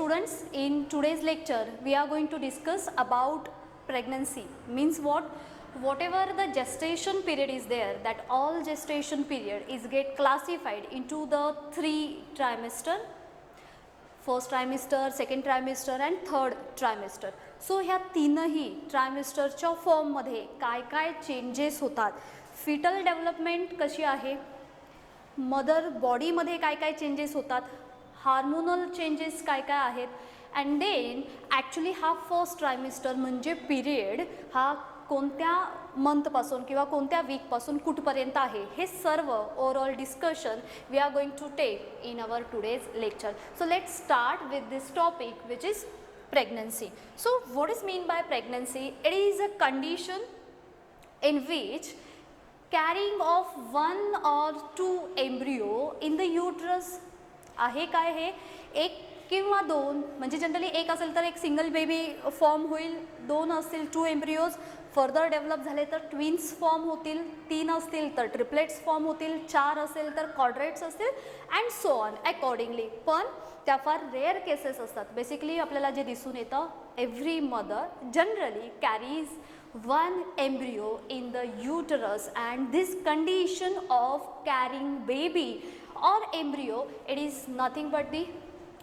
students, in today's lecture we are going to discuss about pregnancy. Means what? Whatever the gestation period is there, that all gestation period is get classified into the 3 trimester, first trimester, second trimester and third trimester. So ह्या तीनही ट्रायमिस्टरच्या फॉर्ममध्ये काय काय changes होतात, foetal development कशी आहे, mother बॉडीमध्ये काय काय चेंजेस होतात, हार्मोनल चेंजेस काय काय आहेत, अँड देन ॲक्च्युली हा फर्स्ट ट्रायमिस्टर म्हणजे पिरियड हा कोणत्या मंथपासून किंवा कोणत्या वीकपासून कुठपर्यंत आहे, हे सर्व overall discussion we are going to take in our today's lecture. So let's start with this topic which is pregnancy. So what is mean by pregnancy? It is a condition in which carrying of one or two embryo in the uterus आहे काय, हे एक किंवा दोन, म्हणजे generally एक असेल तर एक सिंगल बेबी फॉर्म होईल, दोन असतील टू एम्ब्रियोज, फर्दर डेव्हलप झाले तर ट्विन्स फॉर्म होतील, तीन असतील तर ट्रिपलेट्स फॉर्म होतील, चार असेल तर क्वाड्रेट्स असतील अँड सो ऑन अकॉर्डिंगली. पण त्या फार रेअर केसेस असतात. बेसिकली आपल्याला जे दिसून येतं, every mother generally carries one embryo in the uterus and this condition of carrying baby or embryo, it is nothing but the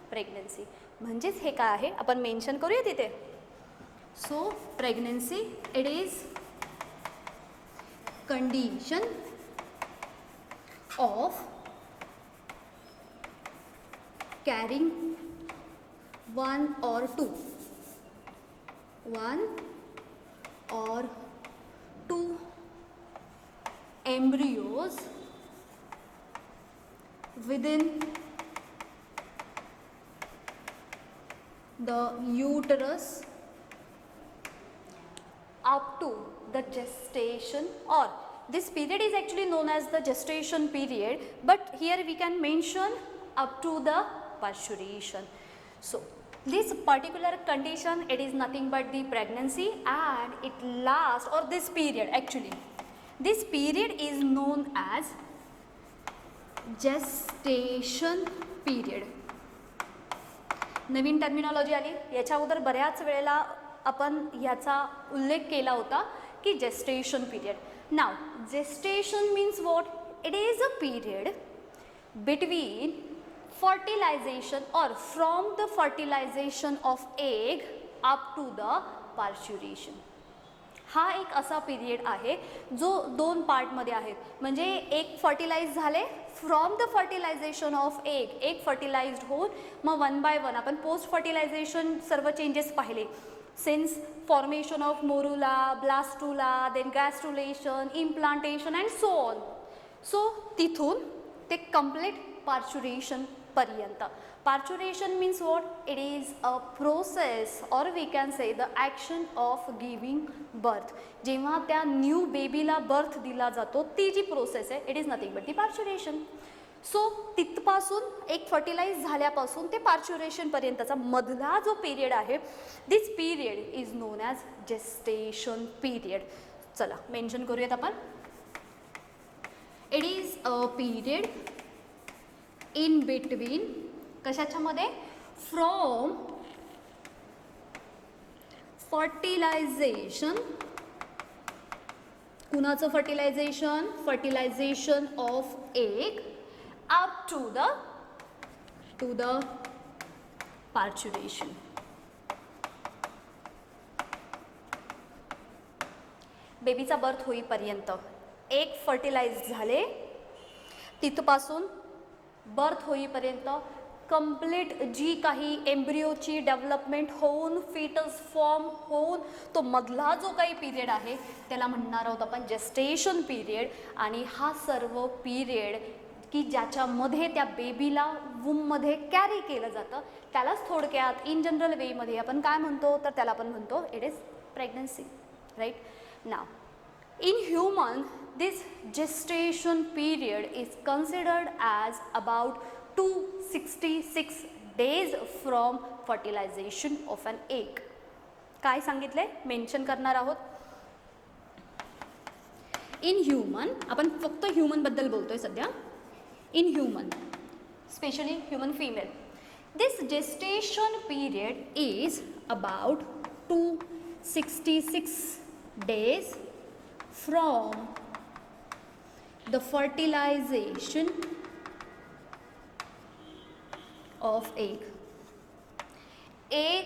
pregnancy. म्हणजेच हे काय आहे आपण मेन्शन करूया तिथे. So pregnancy it is condition of carrying one or two embryos within the uterus up to the gestation, or this period is actually known as the gestation period, but here we can mention up to the parturition. So this particular condition, it is nothing but the pregnancy and it lasts, or this period actually, this period is known as gestation period. Naveen terminology आली, याच्या अगोदर बऱ्याच वेळेला आपण ह्याचा उल्लेख केला होता की gestation period. Now gestation means what? It is a period between fertilization or from the fertilization of egg up to the parturition. हा एक असा पिरियड आहे जो दोन पार्टमध्ये आहे. म्हणजे एक फर्टिलाइज झाले, from the fertilisation of egg fertilized होऊन मग वन बाय वन आपण पोस्ट फर्टिलायझेशन सर्व चेंजेस पाहिले, since formation of morula, blastula, then gastrulation, implantation and so on. So तिथून ते कम्प्लीट पार्च्युरेशन पर्यंत. Parturition means what? It is a process, or we can say the action of giving birth. जेव्हा त्या new बेबीला birth दिला जातो ती जी process आहे, it is nothing but the parturition. So तिथपासून एक फर्टिलाइज झाल्यापासून ते पार्च्युरेशन पर्यंतचा मधला जो पिरियड आहे, this period is known as gestation period. चला मेन्शन करूयात आपण. It is a period in between कशाच्यामध्ये, फ्रॉम फर्टिलायझेशन, कुणाचं fertilisation, fertilisation of egg up to the parturition. बेबीचा बर्थ होईपर्यंत एग फर्टिलाइज झाले, तिथपासून बर्थ होईपर्यंत कंप्लीट जी काही एम्ब्रिओची डेव्हलपमेंट होऊन फिटस फॉर्म होऊन तो मधला जो काही पिरियड आहे त्याला म्हणणार आहोत आपण जेस्टेशन पिरियड. आणि हा सर्व पिरियड की ज्याच्यामध्ये त्या बेबीला वूममध्ये कॅरी केलं जातं त्यालाच थोडक्यात इन जनरल वेमध्ये आपण काय म्हणतो, तर त्याला आपण म्हणतो it is pregnancy. Right. Now in human this gestation period is considered as about 266 days from fertilization of an egg. काय सांगितले मेन्शन करणार आहोत. इन ह्युमन, आपण फक्त ह्युमन बद्दल बोलतोय सध्या. In human, specially human female, This gestation period is about 266 days from the fertilization of egg. Egg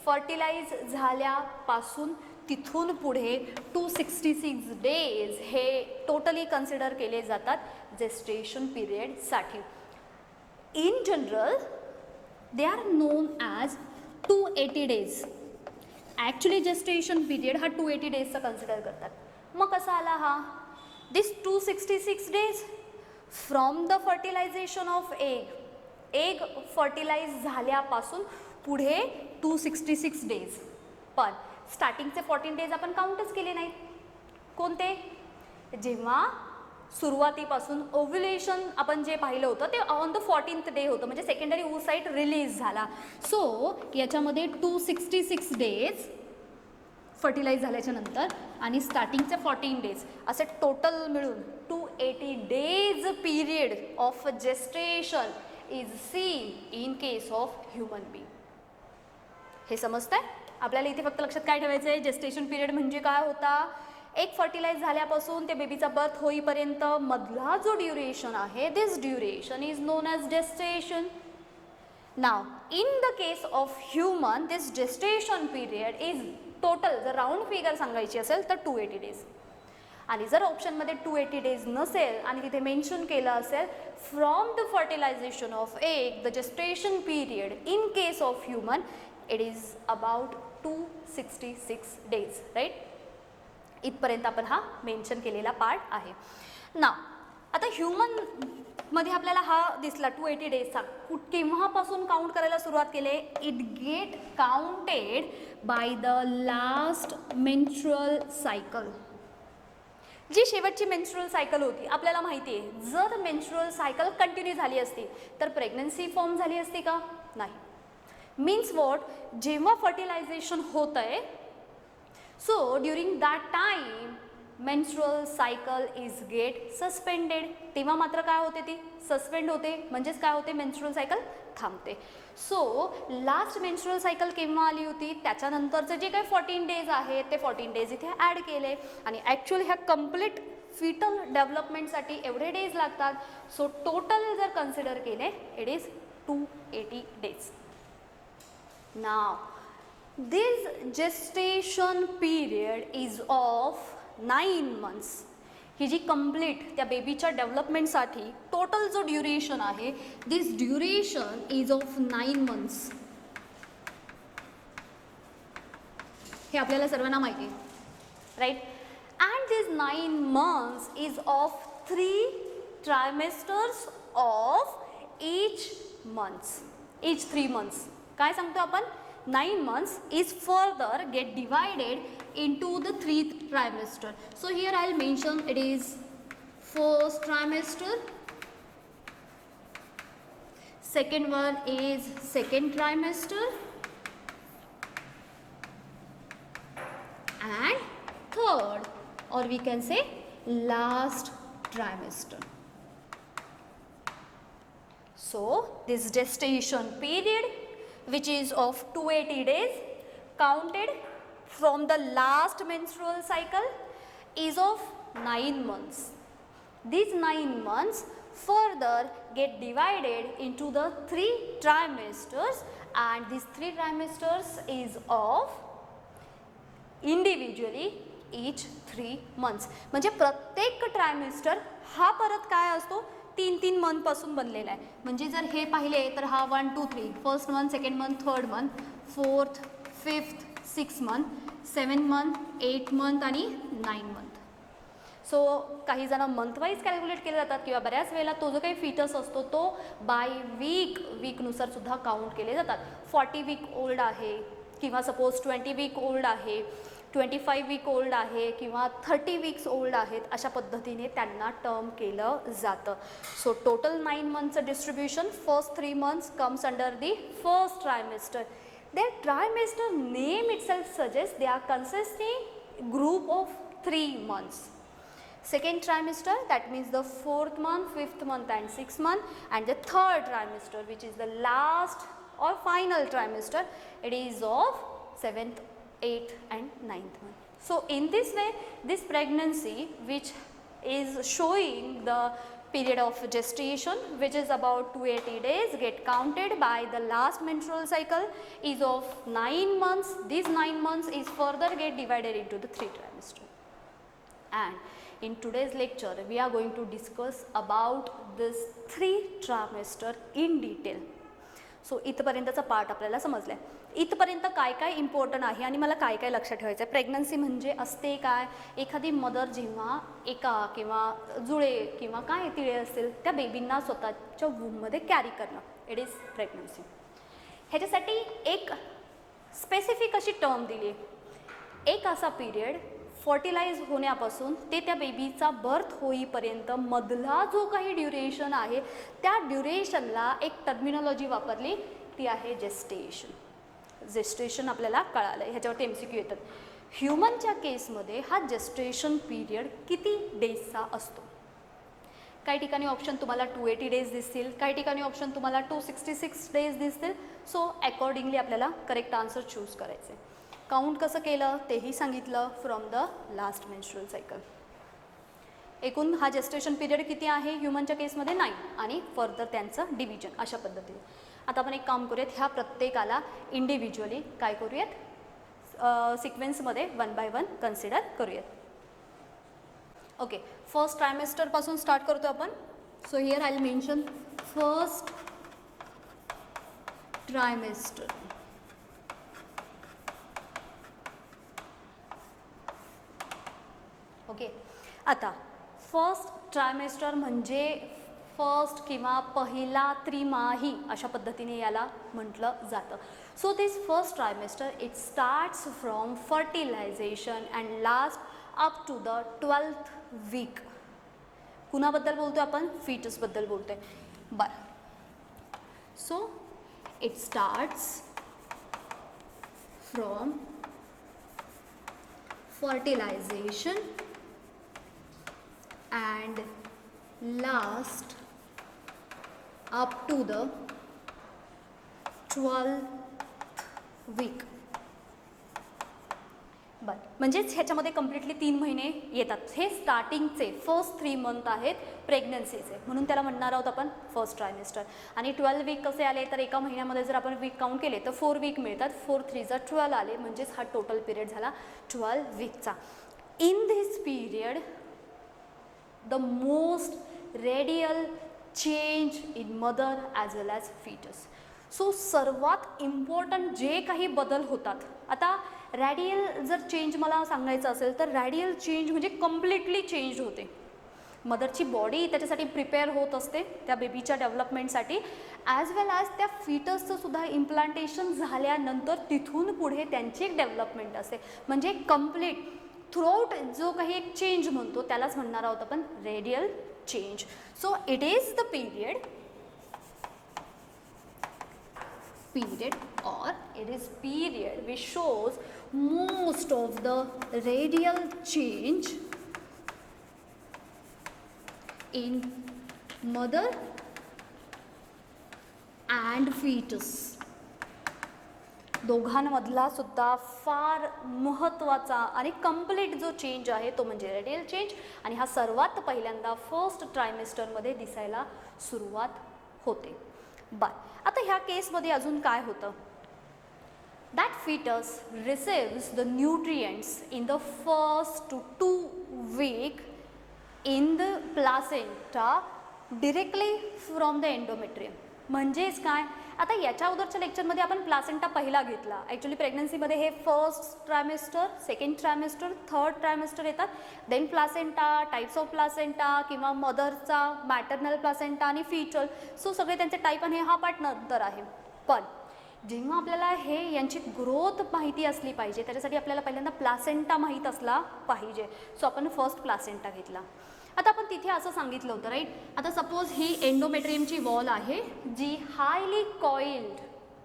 fertilize झाल्यापासून तिथून पुढे 266 डेज हे टोटली कन्सिडर केले जातात जेस्टेशन पिरियडसाठी. In general they are known as 280 days. Actually gestation period हा 280 डेजचा consider करतात. मग कसा आला हा? This 266 days from the fertilisation of egg. Egg fertilize झाल्यापासून पुढे 266 डेज. पण स्टार्टिंगचे 14 डेज आपण काउंटच केले नाहीत. कोणते? जेव्हा सुरुवातीपासून ओव्ह्युलेशन आपण जे पाहिलं होतं ते ऑन द 14th डे होतं, म्हणजे सेकंडरी oocyte रिलीज झाला. सो याच्यामध्ये 266 डेज फर्टिलाइज झाल्याच्या नंतर आणि स्टार्टिंगचे 14 डेज असे टोटल मिळून 280 days period of gestation is seen in case of human being. हे समजतंय? आपल्याला इथे फक्त लक्षात काय ठेवायचं आहे, जेस्टेशन पिरियड म्हणजे काय होता? एक फर्टिलाइज झाल्यापासून ते बेबीचा बर्थ होईपर्यंत मधला जो ड्युरेशन आहे, this duration is known as gestation. Now in the case of human this gestation period is total, जर राऊंड फिगर सांगायची असेल तर 280 डेज. आणि जर ऑप्शनमध्ये 280 डेज नसेल आणि तिथे मेन्शन केलं असेल from the fertilisation of egg the gestation period in case of human it is about 266 days. Right? इथपर्यंत आपण हा मेन्शन केलेला पार्ट आहे. ना आता ह्युमनमध्ये आपल्याला हा दिसला 280 डेजचा. केव्हापासून काउंट करायला सुरुवात केले? It get counted by the last menstrual cycle. जी शेवटची मेन्स्ट्रुअल सायकल होती, आपल्याला माहिती आहे जर मेन्स्ट्रुअल सायकल कंटिन्यू झाली असती तर प्रेग्नन्सी फॉर्म झाली असती का? नाही. Means what? जेव्हा फर्टिलायझेशन होत आहे so during that time menstrual cycle is get suspended. तेव्हा मात्र काय होते? ती सस्पेंड होते. म्हणजेच काय होते? मेन्स्ट्रुअल सायकल थांबते. सो लास्ट मेन्स्ट्रुअल सायकल केव्हा आली होती? त्याच्यानंतरचे जे काही 14 डेज आहेत ते 14 डेज इथे ॲड केले आणि ॲक्च्युअली ह्या कम्प्लीट फिटल डेव्हलपमेंटसाठी एवढे डेज लागतात. सो टोटल जर कन्सिडर केले it is 280 days. Now, this gestation period is of 9 months. ही जी कंप्लीट त्या बेबीच्या डेव्हलपमेंटसाठी टोटल जो ड्युरेशन आहे this duration is of 9 months. हे आपल्याला सर्वांना माहिती आहे. Right? And this 9 months is of 3 trimesters of each months. each 3 months. काय सांगतो आपण? 9 months is further get divided into the 3 trimester. So here I'll mention it is first trimester, second one is second trimester and third, or we can say last trimester. So this gestation period which is of 280 days counted from the last menstrual cycle is of 9 months. These 9 months further get divided into the 3 trimesters and these 3 trimesters is of individually each 3 months. म्हणजे प्रत्येक trimester हा परत काय असतो? 3-3 मंथपासून बनलेला आहे. म्हणजे जर हे पाहिले तर हा 1, 2, 3 first month, second month, third month, 4th, 5th, 6th month, 7th month, 8th month आणि 9th मंथ. सो काही जण मंथ वाईज कॅल्क्युलेट केले जातात किंवा बऱ्याच वेळेला तो जो काही फिटस असतो तो बाय वीकनुसार सुद्धा काउंट केले जातात. 40 वीक ओल्ड आहे किंवा सपोज 20 वीक ओल्ड आहे, 25 वीक ओल्ड आहे किंवा 30 वीक्स ओल्ड आहेत, अशा पद्धतीने त्यांना टर्म केलं जातं. सो टोटल 9 मंथचं distribution first 3 months comes under the first trimester. Their trimester name itself suggests they are consisting group of 3 months. Second trimester, that means the 4th month, 5th month and 6th month, and the third trimester which is the last or final trimester, it is of 7th, 8th and 9th month. So in this way, this pregnancy which is showing the period of gestation, which is about 280 days, get counted by the last menstrual cycle, is of 9 months. These 9 months is further get divided into the 3 trimester. And in today's lecture, we are going to discuss about this 3 trimester in detail. So इथपर्यंतचा part आपल्याला समजला आहे. इथपर्यंत काय काय important आहे आणि मला काय काय लक्षात ठेवायचं आहे. प्रेग्नन्सी म्हणजे असते काय, एखादी मदर जेव्हा एका किंवा जुळे किंवा काय तिळे असतील त्या बेबींना स्वतःच्या वूममध्ये कॅरी करणं, इट इज प्रेग्नन्सी. ह्याच्यासाठी एक स्पेसिफिक अशी टर्म दिली आहे. एक असा पिरियड फर्टिलाइज होण्यापासून ते त्या बेबीचा बर्थ होईपर्यंत मधला जो काही ड्युरेशन आहे, त्या ड्युरेशनला एक टर्मिनॉलॉजी वापरली, ती आहे जेस्टेशन. जेस्टेशन आपल्याला कळालं आहे, ह्याच्यावरती MCQ येतात. ह्युमनच्या केसमध्ये हा जेस्टेशन पिरियड किती डेजचा असतो? काही ठिकाणी ऑप्शन तुम्हाला 280 डेज दिसतील, काही ठिकाणी ऑप्शन तुम्हाला 266 डेज दिसतील. सो अकॉर्डिंगली आपल्याला करेक्ट आन्सर चूज करायचे. काउंट कसं केलं तेही सांगितलं from the last menstrual cycle. एकूण हा जेस्टेशन पिरियड किती आहे ह्युमनच्या केसमध्ये 9 आणि फर्दर त्यांचं डिव्हिजन अशा पद्धतीने. आता आपण एक काम करूयात, ह्या प्रत्येकाला इंडिव्हिज्युअली काय करूयात, सिक्वेन्समध्ये 1 बाय 1 कन्सिडर करूयात. ओके, फर्स्ट ट्रायमेस्टरपासून स्टार्ट करतो आपण. So here I will mention first trimester. Okay, आता फर्स्ट ट्रायमेस्टर म्हणजे फर्स्ट किंवा पहिला त्रिमाही अशा पद्धतीने याला म्हटलं जातं. So this first trimester it starts from fertilization and last up to the 12th week. कुणाबद्दल बोलतोय आपण? फीटसबद्दल बोलतोय. बरं, so it starts from fertilization and last up to the 12th week. बरं, म्हणजेच ह्याच्यामध्ये कम्प्लिटली 3 महिने येतात. हे स्टार्टिंगचे फर्स्ट 3 मंथ आहेत प्रेग्नन्सीचे, म्हणून त्याला म्हणणार आहोत आपण फर्स्ट ट्रायमेस्टर. आणि 12 वीक कसे आले तर एका महिन्यामध्ये जर आपण वीक काउंट केले तर 4 वीक मिळतात. 4 3 12 आले, म्हणजेच हा टोटल पिरियड झाला 12 वीकचा. In this period the most radial change in mother as well as fetus. So सर्वात इम्पॉर्टंट जे काही बदल होतात, आता रॅडियल जर चेंज मला सांगायचं असेल तर रॅडियल चेंज म्हणजे कम्प्लिटली चेंज होते. मदरची बॉडी त्याच्यासाठी प्रिपेअर होत असते त्या बेबीच्या डेव्हलपमेंटसाठी, ॲज वेल ॲज त्या फिटसचं सुद्धा इम्प्लांटेशन झाल्यानंतर तिथून पुढे त्यांची एक डेव्हलपमेंट असते. म्हणजे कम्प्लीट थ्रूआउट जो काही एक चेंज म्हणतो त्यालाच म्हणणार आहोत आपण radial change. So it is the period or it is period which shows most of the radial change in mother and fetus. दोघांमधला सुद्धा फार महत्त्वाचा आणि कंप्लीट जो चेंज आहे तो म्हणजे रेडियल चेंज, आणि हा सर्वात पहिल्यांदा फर्स्ट ट्रायमेस्टरमध्ये दिसायला सुरुवात होते. आता ह्या केसमध्ये अजून काय होतं, that fetus receives the nutrients in the first to 2 week in the placenta directly from the endometrium. म्हणजेच काय, आता याच्या अगोदरच्या लेक्चरमध्ये आपण प्लासेंटा पहिला घेतला. ॲक्च्युली प्रेग्नन्सीमध्ये हे first trimester, second trimester, third trimester येतात. Then placenta, types of placenta किंवा मदरचा, मॅटर्नल प्लासेंटा आणि फीटल. सो सगळे त्यांचे टाईप आणि हा पार्ट नंतर आहे. पण जेव्हा आपल्याला हे यांची ग्रोथ माहिती असली पाहिजे त्याच्यासाठी आपल्याला पहिल्यांदा प्लासेंटा माहीत असला पाहिजे. सो आपण फर्स्ट प्लासेंटा घेतला. आता आपण तिथे असं सांगितलं होतं राईट. आता सपोज ही एंडोमेट्रियमची वॉल आहे जी हायली कॉइल्ड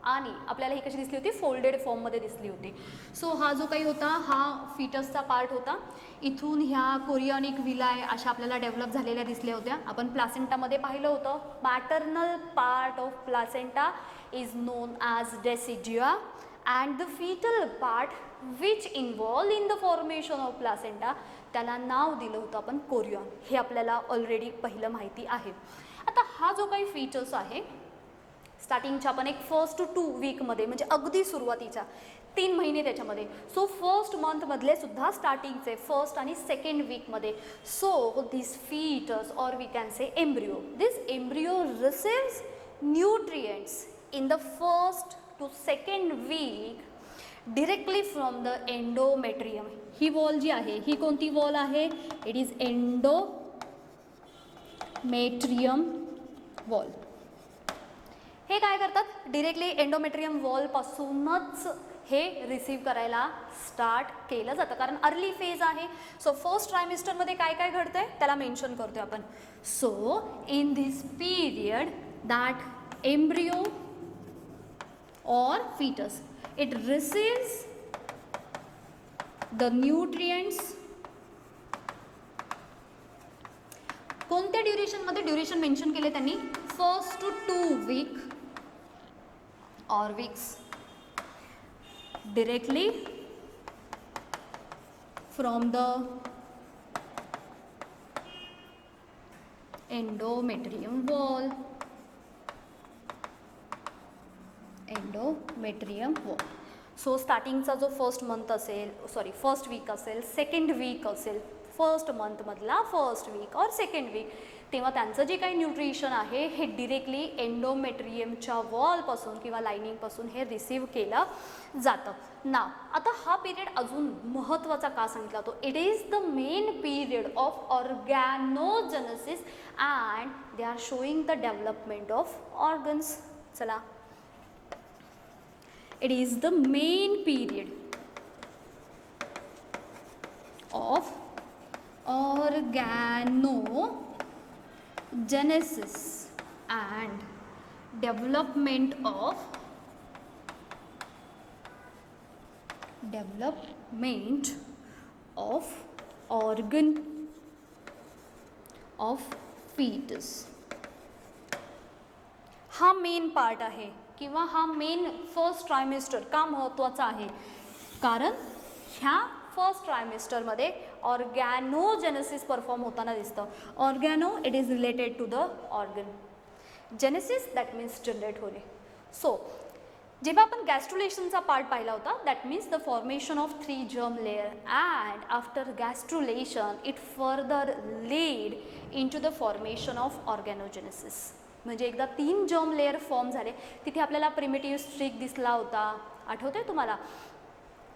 आणि आपल्याला ही कशी दिसली होती, फोल्डेड फॉर्ममध्ये दिसली होती. सो हा जो काही होता हा फिटसचा पार्ट होता. इथून ह्या कोरियॉनिक विलाय अशा आपल्याला डेव्हलप झालेल्या दिसल्या होत्या. आपण प्लासेंटामध्ये पाहिलं होतं, paternal part of placenta is known as decidua and the fetal part which involve in the formation of placenta त्याला नाव दिलं होतं आपण कोरियॉन. हे आपल्याला ऑलरेडी पहिलं माहिती आहे. आता हा जो काही फीचर्स आहे स्टार्टिंगच्या आपण एक 1 to 2 वीकमध्ये म्हणजे अगदी सुरुवातीच्या 3 महिने त्याच्यामध्ये, सो फर्स्ट मंथमधले सुद्धा स्टार्टिंगचे फर्स्ट आणि सेकंड वीकमध्ये. So this fetus or we can say embryo, this embryo receives nutrients in the first to second week directly from the endometrium. ही वॉल जी आहे ही कोणती वॉल आहे, इट इज एंडोमेट्रियम वॉल. हे काय करतात, डिरेक्टली एंडोमेट्रियम वॉलपासूनच हे रिसीव करायला स्टार्ट केलं जातं, कारण अर्ली फेज आहे. सो फर्स्ट ट्रायमिस्टरमध्ये काय काय घडतं आहे त्याला मेन्शन करतोय आपण. So in this period that embryo or fetus, it receives the nutrients. कोणत्या ड्युरेशनमध्ये, ड्युरेशन मेन्शन केले त्यांनी 1 to 2 week or weeks directly from the endometrium wall. Endometrium wall. So स्टार्टिंगचा जो फर्स्ट मंथ असेल, सॉरी फर्स्ट वीक असेल, second week असेल, first मंथमधला first week और सेकंड वीक, तेव्हा त्यांचं जे काही न्यूट्रिशन आहे हे डिरेक्टली एंडोमेट्रियमच्या वॉलपासून किंवा लायनिंगपासून हे रिसीव्ह केलं जातं. ना आता हा पिरियड अजून महत्त्वाचा का सांगितला तो, it is the main period of organogenesis and they are showing the development of organs. चला, it is the main period of organogenesis and development of organ of fetus. हा मेन पार्ट आहे किंवा हा मेन फर्स्ट ट्रायमिस्टर का महत्त्वाचा आहे, कारण ह्या फर्स्ट ट्रायमिस्टरमध्ये ऑर्गॅनोजेनेसिस परफॉर्म होताना दिसतं. Organo it is related to the organ, genesis that means generate होणे. सो जेव्हा आपण गॅस्ट्रुलेशनचा पार्ट पाहिला होता that means the formation of 3 germ layer and after gastrulation it further lead in to the formation of organogenesis. म्हणजे एकदा 3 germ layer form झाले, तिथे आपल्याला प्रिमिटिव्ह स्ट्रिक दिसला होता, आठवतंय तुम्हाला.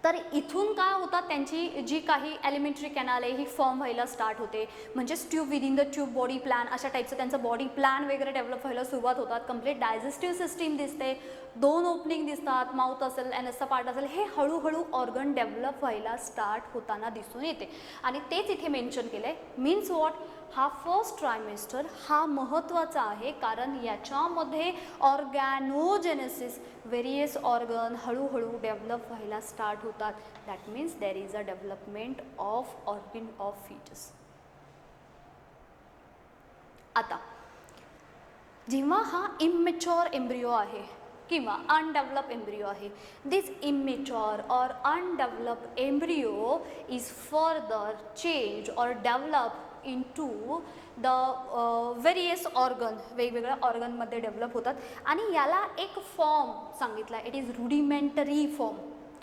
तर इथून काय होतात, त्यांची जी काही एलिमेंटरी कॅनाल आहे ही फॉर्म व्हायला स्टार्ट होते, म्हणजेच tube within the tube body plan अशा टाईपचं त्यांचं बॉडी प्लॅन वगैरे डेव्हलप व्हायला सुरुवात होतात. कंप्लीट डायजेस्टिव्ह सिस्टीम दिसते, 2 ओपनिंग दिसतात, माउथ असेल एनएसचा पार्ट असेल, हे हळूहळू ऑर्गन डेव्हलप व्हायला स्टार्ट होताना दिसून येते. आणि तेच इथे मेन्शन केलं आहे. मीन्स वॉट, हा फर्स्ट ट्रायमेस्टर हा महत्त्वाचा आहे, कारण याच्यामध्ये ऑर्गॅनोजेनेसिस, व्हेरियस ऑर्गन हळूहळू डेव्हलप व्हायला स्टार्ट होतात. That means there is a development of organ of foetus. आता जेव्हा हा इमॅच्युअर एम्ब्रियो आहे किंवा अनडेव्हलप एम्ब्रियो आहे, दिस इमॅच्युअर और अनडेव्हलप एम्ब्रियो इज फर्दर चेंज और develop into the various organ, वेगवेगळ्या ऑर्गनमध्ये डेव्हलप होतात. आणि याला एक फॉर्म सांगितला, इट इज रुडिमेंटरी फॉर्म.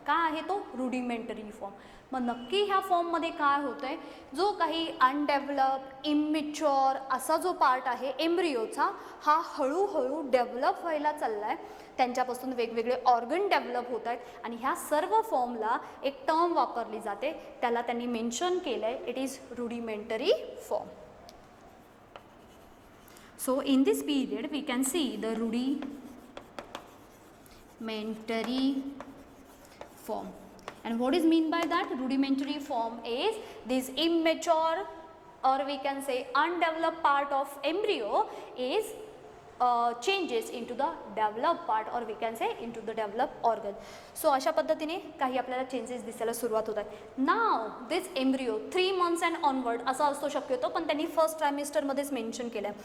काय आहे तो, रुडिमेंटरी फॉर्म. मग नक्की ह्या फॉर्ममध्ये काय होतं आहे, जो काही अनडेव्हलप इमॅच्युअर असा जो पार्ट आहे एम्ब्रियोचा, हा हळूहळू डेव्हलप व्हायला चालला आहे. त्यांच्यापासून वेगवेगळे ऑर्गन डेव्हलप होत आहेत आणि ह्या सर्व फॉर्मला एक टर्म वापरली जाते, त्याला त्यांनी मेन्शन केलं आहे, it is rudimentary form. So in this period we can see the rudimentary form. And what is mean by that? Rudimentary form is this immature or we can say undeveloped part of embryo is changes into the developed part or we can say into the developed organ. So अशा पद्धतीने काही आपल्याला changes दिसायला सुरुवात होत आहे. Now this embryo 3 months and onward असा असतो शक्यतो, पण त्यांनी फर्स्ट ट्रायमिस्टरमध्येच मेन्शन केलं आहे.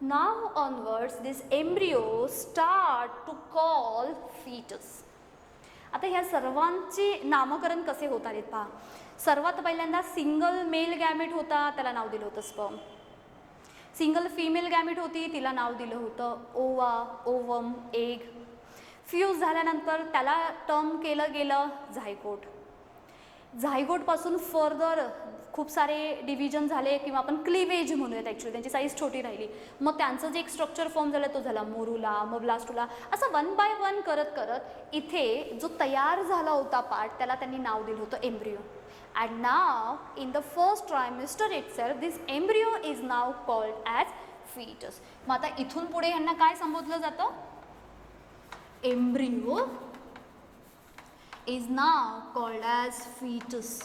Now onwards this embryo start to call fetus. आता ह्या सर्वांचे नामकरण कसे होत आहेत पहा. सर्वात पहिल्यांदा सिंगल मेल गॅमेट होता, त्याला नाव दिलं होतं स्पर्म. सिंगल फिमेल गॅमेट होती, तिला नाव दिलं होतं ओवा, ओवम, एग. फ्यूज झाल्यानंतर त्याला टर्म केलं गेलं झायगोट. झायगोटपासून फर्दर खूप सारे डिव्हिजन झाले किंवा आपण क्लिवेज म्हणूयात, ॲक्च्युली त्यांची साईज छोटी राहिली. मग त्यांचं जे एक स्ट्रक्चर फॉर्म झालं तो झाला मोरुला, मग ब्लास्टुला. असं 1 by 1 करत करत इथे जो तयार झाला होता पार्ट त्याला त्यांनी नाव दिलं होतं embryo. And now in the first trimester itself this embryo is now called as fetus. मग आता इथून पुढे यांना काय संबोधलं जातं? Embryo is now called as fetus.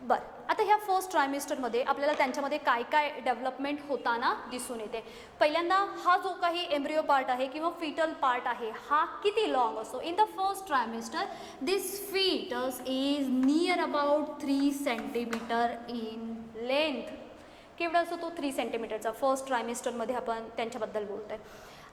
बरं, आता ह्या फर्स्ट ट्रायमिस्टरमध्ये आपल्याला त्यांच्यामध्ये काय काय डेव्हलपमेंट होताना दिसून येते. पहिल्यांदा हा जो काही एम्ब्रिओ पार्ट आहे किंवा फिटल पार्ट आहे हा किती लॉंग असतो. In the first trimester this fetus is near about 3 centimeter in length. केवढा असतो तो? 3 सेंटीमीटरचा. फर्स्ट ट्रायमिस्टरमध्ये आपण त्यांच्याबद्दल बोलतोय.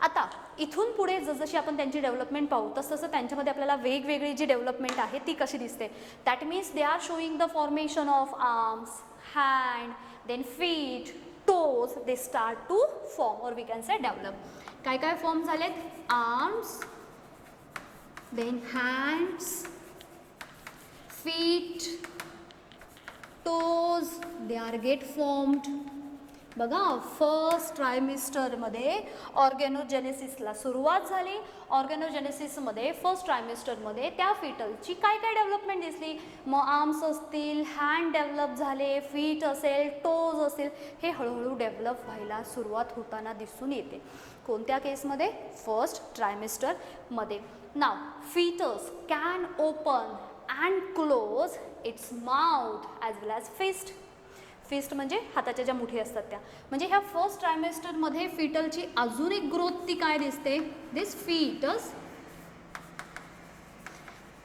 आता इथून पुढे जसजशी आपण त्यांची डेव्हलपमेंट पाहू तसं त्यांच्यामध्ये आपल्याला वेगवेगळी जी डेव्हलपमेंट आहे ती कशी दिसते. That means they are showing the formation of arms, hand, then feet, toes. They start to form और वी कॅन से डेव्हलप. काय काय फॉर्म झालेत? Arms, then hands, feet, toes, they are get formed. बघा, first ट्रायमिस्टरमध्ये ऑर्गॅनोजेनेसिसला सुरुवात झाली. ऑर्गॅनोजेनेसिसमध्ये first ट्रायमिस्टरमध्ये त्या फिटलची काय काय डेव्हलपमेंट दिसली. मग आर्म्स असतील, हँड डेव्हलप झाले, फीट असेल, टोज असेल, हे हळूहळू डेव्हलप व्हायला सुरुवात होताना दिसून येते. कोणत्या केसमध्ये? फर्स्ट ट्रायमिस्टरमध्ये. Now fetus can open and close its mouth as well as fist. Fist म्हणजे हाताच्या ज्या मुठी असतात त्या. म्हणजे ह्या फर्स्ट ट्रायमिस्टरमध्ये फिटलची अजून एक ग्रोथ ती काय दिसते. This fetus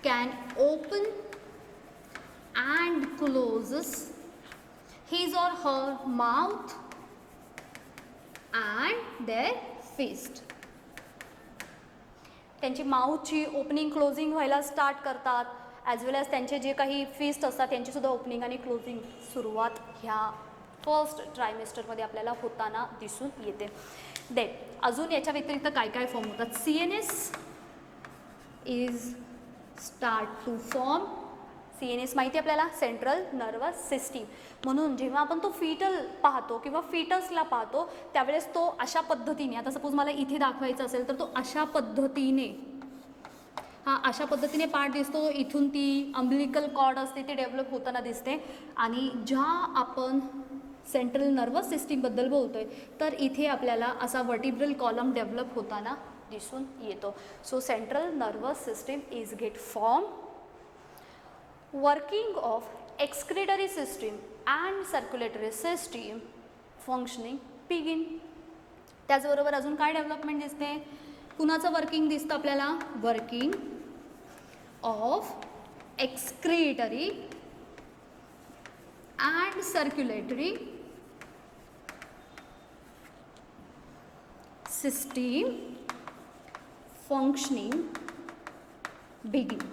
can open and closes his or her mouth and their fist. त्यांची माउथची ओपनिंग क्लोजिंग व्हायला स्टार्ट करतात. ॲज वेल ॲज त्यांचे जे काही फिस्ट असतात त्यांचीसुद्धा ओपनिंग आणि क्लोजिंग सुरुवात ह्या फर्स्ट ट्रायमिस्टरमध्ये आपल्याला होताना दिसून येते. देन अजून याच्या व्यतिरिक्त काय काय फॉर्म होतात. CNS is start to form. CNS माहिती आपल्याला, सेंट्रल नर्वस सिस्टीम. म्हणून जेव्हा आपण तो फिटल पाहतो किंवा फिटसला पाहतो त्यावेळेस तो अशा पद्धतीने, आता सपोज मला इथे दाखवायचा असेल तर तो अशा पद्धतीने, हा अशा पद्धतीने पार्ट दिसतो. इथून ती अम्बिलिकल कॉर्ड असते ती डेव्हलप होताना दिसते. आणि ज्या आपण सेंट्रल नर्वस सिस्टीमबद्दल बोलतोय तर इथे आपल्याला असा वर्टिब्रल कॉलम डेव्हलप होताना दिसून येतो. So central nervous system is get form. Working of excretory system and circulatory system functioning begin. त्याचबरोबर अजून काय डेव्हलपमेंट दिसते. कुणाचं वर्किंग दिसतं आपल्याला. Working of excretory and circulatory system functioning begin.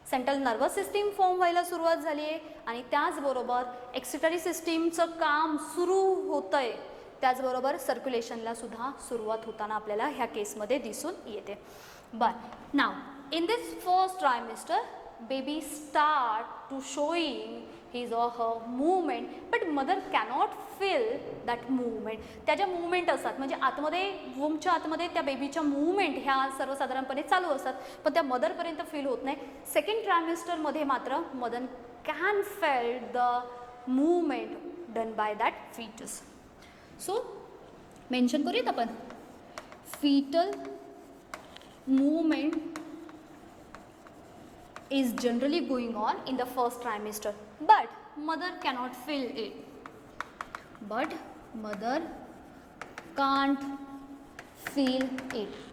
Central nervous system form व्हायला सुरुवात झाली आहे आणि त्याचबरोबर एक्सिटरी सिस्टीमचं काम सुरू होतं आहे. त्याचबरोबर सर्क्युलेशनला सुद्धा सुरुवात होताना आपल्याला ह्या केसमध्ये दिसून येते. But now in this first trimester baby start to showing his or her movement, but mother cannot feel that movement. त्या ज्या मूवमेंट असतात म्हणजे आतमध्ये वूमच्या आतमध्ये त्या बेबीच्या मूवमेंट ह्या सर्वसाधारणपणे चालू असतात पण त्या मदरपर्यंत फील होत नाही. सेकंड ट्रायमिस्टरमध्ये मात्र mother can feel the movement done by that foetus. So mention करूयात आपण fetal movement is generally going on in the first trimester but mother cannot feel it. But mother can't feel it.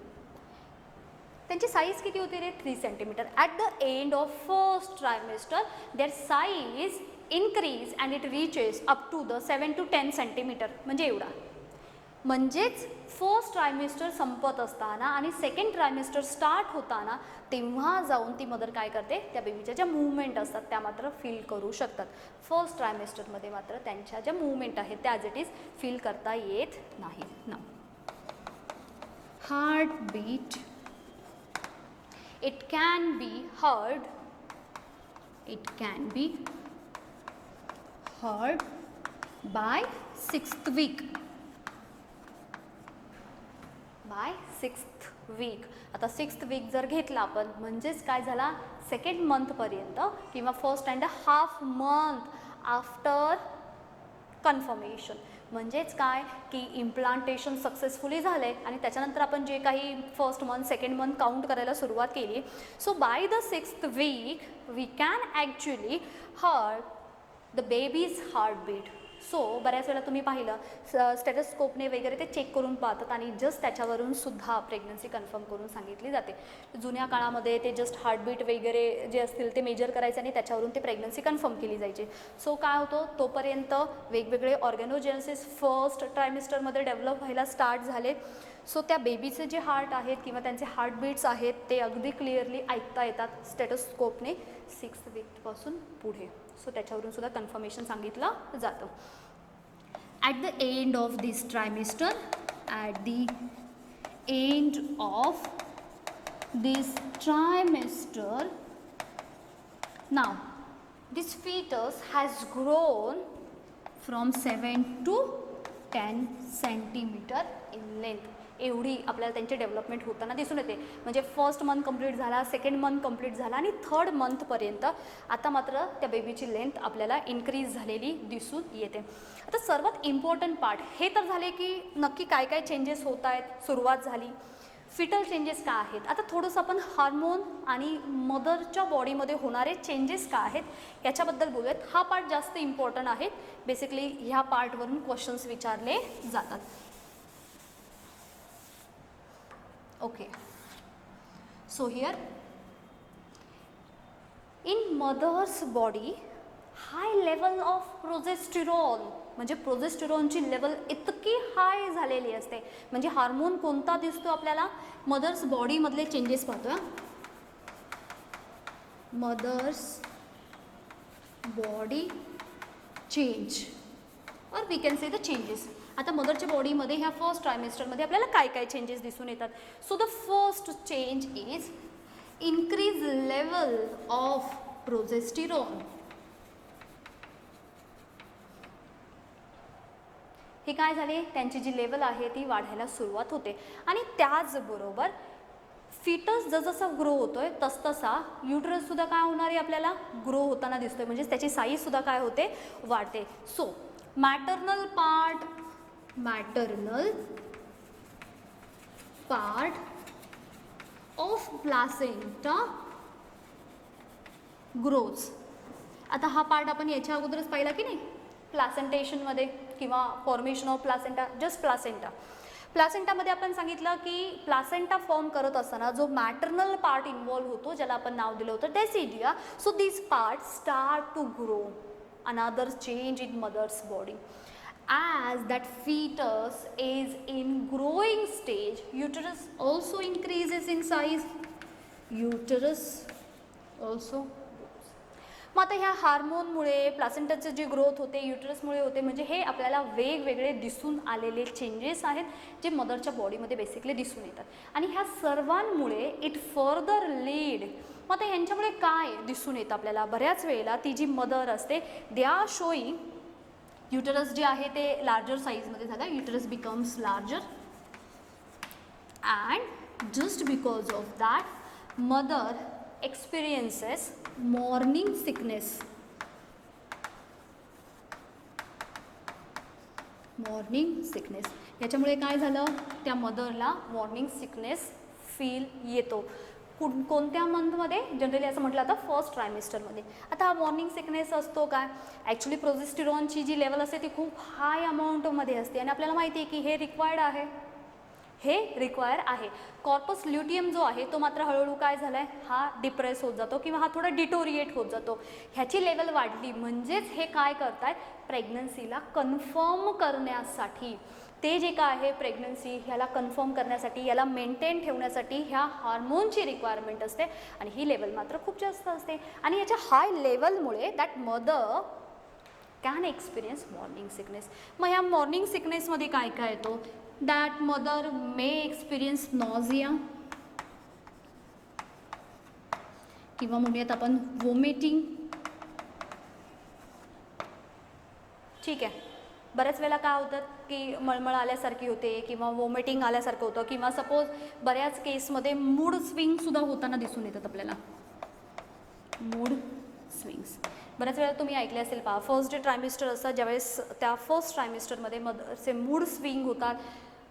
त्यांची size किती होती रे? 3 centimetre. At the end of first trimester their size increase and it reaches up to the 7 to 10 centimetre. म्हणजे एवढा. म्हणजेच first trimester संपत असताना आणि सेकंड ट्रायमेस्टर स्टार्ट होताना तेव्हा जाऊन ती मदर काय करते, त्या बेबीच्या ज्या मूवमेंट असतात त्या मात्र फील करू शकतात. फर्स्ट ट्रायमेस्टरमध्ये मात्र त्यांच्या ज्या मूवमेंट आहेत त्या ॲज इट इज फील करता येत नाही ना. Heartbeat, it can be heard by 6th week. आता 6th week जर घेतला आपण म्हणजेच काय झाला, सेकंड मंथपर्यंत किंवा first and half month after confirmation. म्हणजेच काय की इम्प्लांटेशन सक्सेसफुली झाले आणि त्याच्यानंतर आपण जे काही first month second month count करायला सुरुवात केली. So by the 6th week we can actually heard the baby's heartbeat. सो बऱ्याच वेळेला तुम्ही पाहिलं स्टेथोस्कोपने वगैरे ते चेक करून पाहतात आणि जस्ट त्याच्यावरून सुद्धा प्रेग्नन्सी कन्फर्म करून सांगितली जाते. जुन्या काळामध्ये ते जस्ट हार्टबीट वगैरे जे असतील ते मेजर करायचे आणि त्याच्यावरून ते प्रेग्नन्सी कन्फर्म केली जायची. सो काय होतं, तोपर्यंत वेगवेगळे ऑर्गॅनोजेनेसिस फर्स्ट ट्रायमेस्टरमध्ये डेव्हलप व्हायला स्टार्ट झाले. सो त्या बेबीचे जे हार्ट आहेत किंवा त्यांचे हार्टबीट्स आहेत ते अगदी क्लिअरली ऐकता येतात स्टेथोस्कोपने 6th weekपासून पुढे. सो त्याच्यावरून सुद्धा कन्फर्मेशन सांगितलं जातं. At the end of this trimester, now this fetus has grown from 7 to 10 centimeter in length. एवढी आपल्याला त्यांची डेव्हलपमेंट होताना दिसून येते. म्हणजे फर्स्ट मंथ कंप्लीट झाला, सेकंड मंथ कंप्लीट झाला आणि थर्ड मंथपर्यंत आता मात्र त्या बेबीची लेंथ आपल्याला इन्क्रीज झालेली दिसून येते. आता सर्वात इम्पॉर्टंट पार्ट हे तर झाले की नक्की काय काय चेंजेस होत आहेत, सुरुवात झाली. फिटल चेंजेस काय आहेत, आता थोडंसं आपण हार्मोन आणि मदरच्या बॉडीमध्ये होणारे चेंजेस काय आहेत याच्याबद्दल बोलूयात. हा पार्ट जास्त इम्पॉर्टंट आहे. बेसिकली ह्या पार्टवरून क्वेश्चन्स विचारले जातात. Okay, so here in mother's body high level of progesterone, म्हणजे प्रोजेस्टेरॉनची लेवल इतकी हाय झालेली असते. म्हणजे हार्मोन कोणता दिसतो आपल्याला, मदर्स बॉडीमधले चेंजेस पाहतोय. मदर्स बॉडी चेंज और we can say the changes. आता मदरच्या बॉडीमध्ये ह्या फर्स्ट ट्रायमेस्टरमध्ये आपल्याला काय काय चेंजेस दिसून येतात. So the first change is increase level of progesterone. हे काय झाले, त्यांची जी लेवल आहे ती वाढायला सुरुवात होते. आणि त्याचबरोबर फिटस जसजसा ग्रो होतोय तसतसा युटरस सुद्धा काय होणार आहे, आपल्याला ग्रो होताना दिसतोय. म्हणजे त्याची साईज सुद्धा काय होते, वाढते. So maternal part of placenta grows. आता हा पार्ट आपण याच्या अगोदरच पाहिला की नाही प्लासेंटेशनमध्ये किंवा फॉर्मेशन ऑफ प्लासेंटा, जस्ट प्लासेंटामध्ये आपण सांगितलं की प्लासेंटा फॉर्म करत असताना जो मॅटर्नल पार्ट इन्वॉल्व्ह होतो ज्याला आपण नाव दिलं होतं decidua. So this part start to grow. Another change in mother's body. As that fetus is in growing stage, uterus also increases in size. Uterus also grows. मग आता ह्या हार्मोनमुळे प्लासेंटाचे जे ग्रोथ होते युटरसमुळे होते. म्हणजे हे आपल्याला वेगवेगळे दिसून आलेले चेंजेस आहेत जे मदरच्या बॉडीमध्ये बेसिकली दिसून येतात. आणि ह्या सर्वांमुळे इट फर्दर लीड. मग आता ह्यांच्यामुळे काय दिसून येतं आपल्याला, बऱ्याच वेळेला ती जी मदर असते दे आर शोईंग युटरस जे आहे ते लार्जर साईजमध्ये झालं. Uterus becomes larger and just because of that mother experiences morning sickness. याच्यामुळे काय झालं, त्या मदरला मॉर्निंग सिकनेस फील येतो. कोणत्या मंथमध्ये? जनरली असं म्हटलं आता फर्स्ट ट्रायमिस्टरमध्ये. आता हा मॉर्निंग सिकनेस असतो काय? ॲक्च्युली प्रोजेस्टेरॉनची जी लेवल असते ती खूप हाय अमाऊंटमध्ये असते आणि आपल्याला माहिती आहे की हे रिक्वायर्ड आहे, हे रिक्वायर आहे. कॉर्पस ल्युटियम जो आहे तो मात्र हळूहळू काय झाला आहे, हा डिप्रेस होत जातो किंवा हा थोडा डिटोरिएट होत जातो. ह्याची लेवल वाढली म्हणजेच हे काय करतायत, प्रेग्नन्सीला कन्फर्म करण्यासाठी, ते जे काय आहे प्रेग्नन्सी ह्याला कन्फर्म करण्यासाठी, याला मेंटेन ठेवण्यासाठी ह्या हार्मोनची रिक्वायरमेंट असते आणि ही लेवल मात्र खूप जास्त असते. आणि याच्या हाय लेवलमुळे that mother can experience morning sickness. मग ह्या मॉर्निंग सिकनेसमध्ये काय काय येतो, that mother may experience nausea किंवा म्हणूयात आपण वोमिटिंग. ठीक आहे, बऱ्याच वेळेला काय होतं की मळमळ आल्यासारखी होते किंवा वोमिटिंग आल्यासारखं होतं किंवा सपोज बऱ्याच केसमध्ये मूड स्विंगसुद्धा होताना दिसून येतात आपल्याला. मूड स्विंग्स बऱ्याच वेळा तुम्ही ऐकले असेल पहा, फर्स्ट डे ट्रायमिस्टर असतात ज्यावेळेस त्या फर्स्ट ट्रायमिस्टरमध्ये मदरचे मूड स्विंग होतात,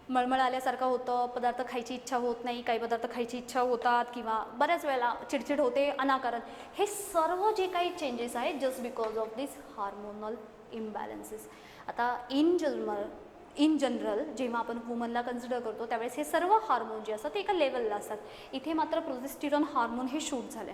मळमळ आल्यासारखं होतं, पदार्थ खायची इच्छा होत नाही, काही पदार्थ खायची इच्छा होतात किंवा बऱ्याच वेळेला चिडचिड होते अनाकारण. हे सर्व जे काही चेंजेस आहेत just because of this hormonal imbalances. आता इन जनरल जेव्हा आपण वुमनला कन्सिडर करतो त्यावेळेस हे सर्व हार्मोन जे असतात ते एका लेवलला असतात. इथे मात्र प्रोजेस्टेरॉन हार्मोन हे शूट झाले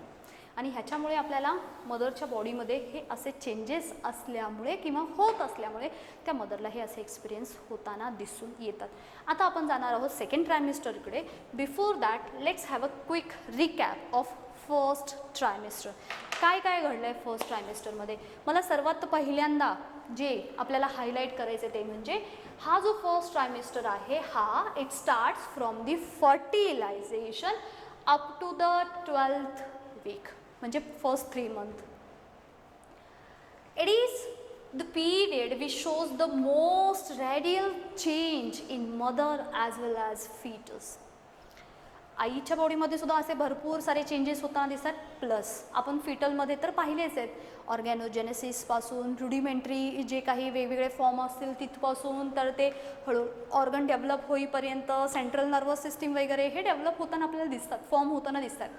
आणि ह्याच्यामुळे आपल्याला मदरच्या बॉडीमध्ये हे असे चेंजेस असल्यामुळे किंवा होत असल्यामुळे त्या मदरला हे असे एक्सपिरियन्स होताना दिसून येतात. आता आपण जाणार आहोत सेकंड ट्रायमिस्टरकडे. Before that let's have a quick recap of first trimester. काय काय घडलं आहे फर्स्ट ट्रायमिस्टरमध्ये. मला सर्वात पहिल्यांदा जे आपल्याला हायलाईट करायचं ते म्हणजे हा जो फर्स्ट ट्रायमिस्टर आहे हा it starts from the fertilisation up to the 12th week, म्हणजे first 3 months. It is the period which shows the most radical change in mother as well as fetus. आईच्या बॉडीमध्ये सुद्धा असे भरपूर सारे चेंजेस होताना दिसतात. प्लस आपण फिटलमध्ये तर पाहिलेच आहेत, ऑर्गॅनोजेनेसिसपासून रुडिमेंटरी जे काही वेगवेगळे फॉर्म असतील तिथपासून तर ते हळू ऑर्गन डेव्हलप होईपर्यंत सेंट्रल नर्वस सिस्टीम वगैरे हे डेव्हलप होताना आपल्याला दिसतात, फॉर्म होताना दिसतात.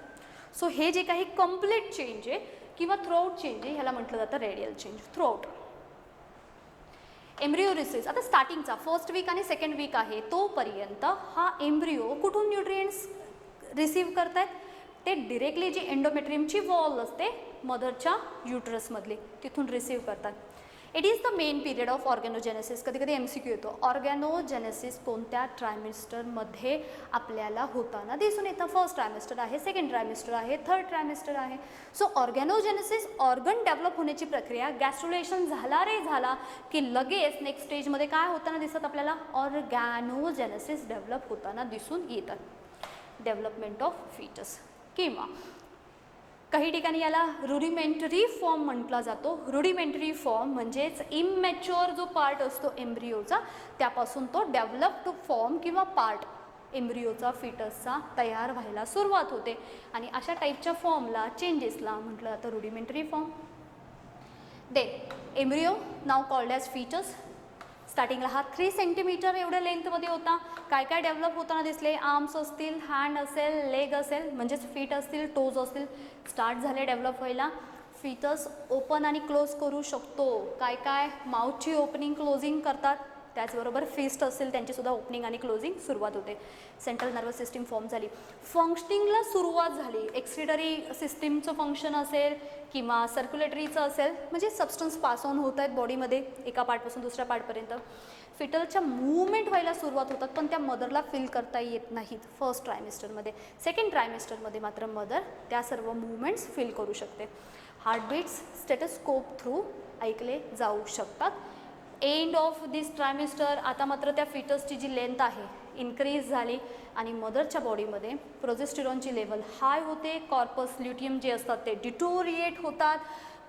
सो हे जे काही कम्प्लीट चेंज आहे किंवा थ्रूआउट चेंज आहे ह्याला म्हटलं जातं रेडियल चेंज. थ्रूआउट एम्ब्रिओरिसिस, आता स्टार्टिंगचा फर्स्ट वीक आणि सेकंड वीक आहे तोपर्यंत हा एम्ब्रिओ कुठून न्यूट्रिएंट्स रिसीव्ह करतायत, ते डिरेक्टली जी एंडोमेट्रियमची वॉल असते मदरच्या युटरसमधली तिथून रिसीव्ह करतात. It is the main period of organogenesis. कधी कधी MCQ येतो, ऑर्गॅनोजेनेसिस कोणत्या ट्रायमिस्टरमध्ये आपल्याला होताना दिसून येतं. फर्स्ट ट्रायमिस्टर आहे, सेकंड ट्रायमिस्टर आहे, थर्ड ट्रायमिस्टर आहे. सो ऑर्गॅनोजेनेसिस ऑर्गन डेव्हलप होण्याची प्रक्रिया, गॅस्ट्रुलेशन झाला रे झाला की लगेच नेक्स्ट स्टेजमध्ये काय होताना दिसत आपल्याला, ऑर्गॅनोजेनेसिस डेव्हलप होताना दिसून येतात. डेव्हलपमेंट ऑफ फीटस किंवा काही ठिकाणी याला रुडिमेंटरी फॉर्म म्हटला जातो. रुडिमेंटरी फॉर्म म्हणजेच इमॅच्युअर जो पार्ट असतो एम्ब्रिओचा त्यापासून तो डेव्हलप्ड फॉर्म किंवा पार्ट एम्ब्रिओचा फिटसचा तयार व्हायला सुरुवात होते आणि अशा टाईपच्या फॉर्मला चेंजेसला म्हटलं जातं रुडिमेंटरी फॉर्म. देन एम्ब्रिओ नाव कॉल्ड ॲज फिटस. स्टार्टिंगला हा 3 सेंटीमीटर एवढ्या लेंथमध्ये होता. काय काय डेव्हलप होताना दिसले, आर्म्स असतील, हँड असेल, लेग असेल म्हणजेच फीट असतील, टोज असतील, स्टार्ट झाले डेव्हलप व्हायला. फिटस ओपन आणि क्लोज करू शकतो. काय काय माउथची ओपनिंग क्लोजिंग करतात, त्याचबरोबर फिस्ट असेल त्यांचीसुद्धा ओपनिंग आणि क्लोजिंग सुरुवात होते. सेंट्रल नर्वस सिस्टीम फॉर्म झाली, फंक्शनिंगला सुरुवात झाली. एक्सक्रिटरी सिस्टीमचं फंक्शन असेल किंवा सर्क्युलेटरीचं असेल, म्हणजे सबस्टन्स पास ऑन होत आहेत बॉडीमध्ये एका पार्टपासून दुसऱ्या पार्टपर्यंत. फिटलच्या मूवमेंट व्हायला सुरुवात होतात पण त्या मदरला फील करता येत नाहीत फर्स्ट ट्रायमिस्टरमध्ये. सेकंड ट्रायमिस्टरमध्ये मात्र मदर त्या सर्व मूवमेंट्स फील करू शकते. हार्टबीट्स स्टेटोस्कोप थ्रू ऐकले जाऊ शकतात. एंड ऑफ दिस ट्रायमिस्टर आता मात्र त्या फिटसची जी लेंथ आहे इन्क्रीज झाली आणि मदरच्या बॉडीमध्ये प्रोजेस्टेरॉनची लेवल हाय होते. कॉर्पस ल्युटियम जे असतात ते डिटोरिएट होतात.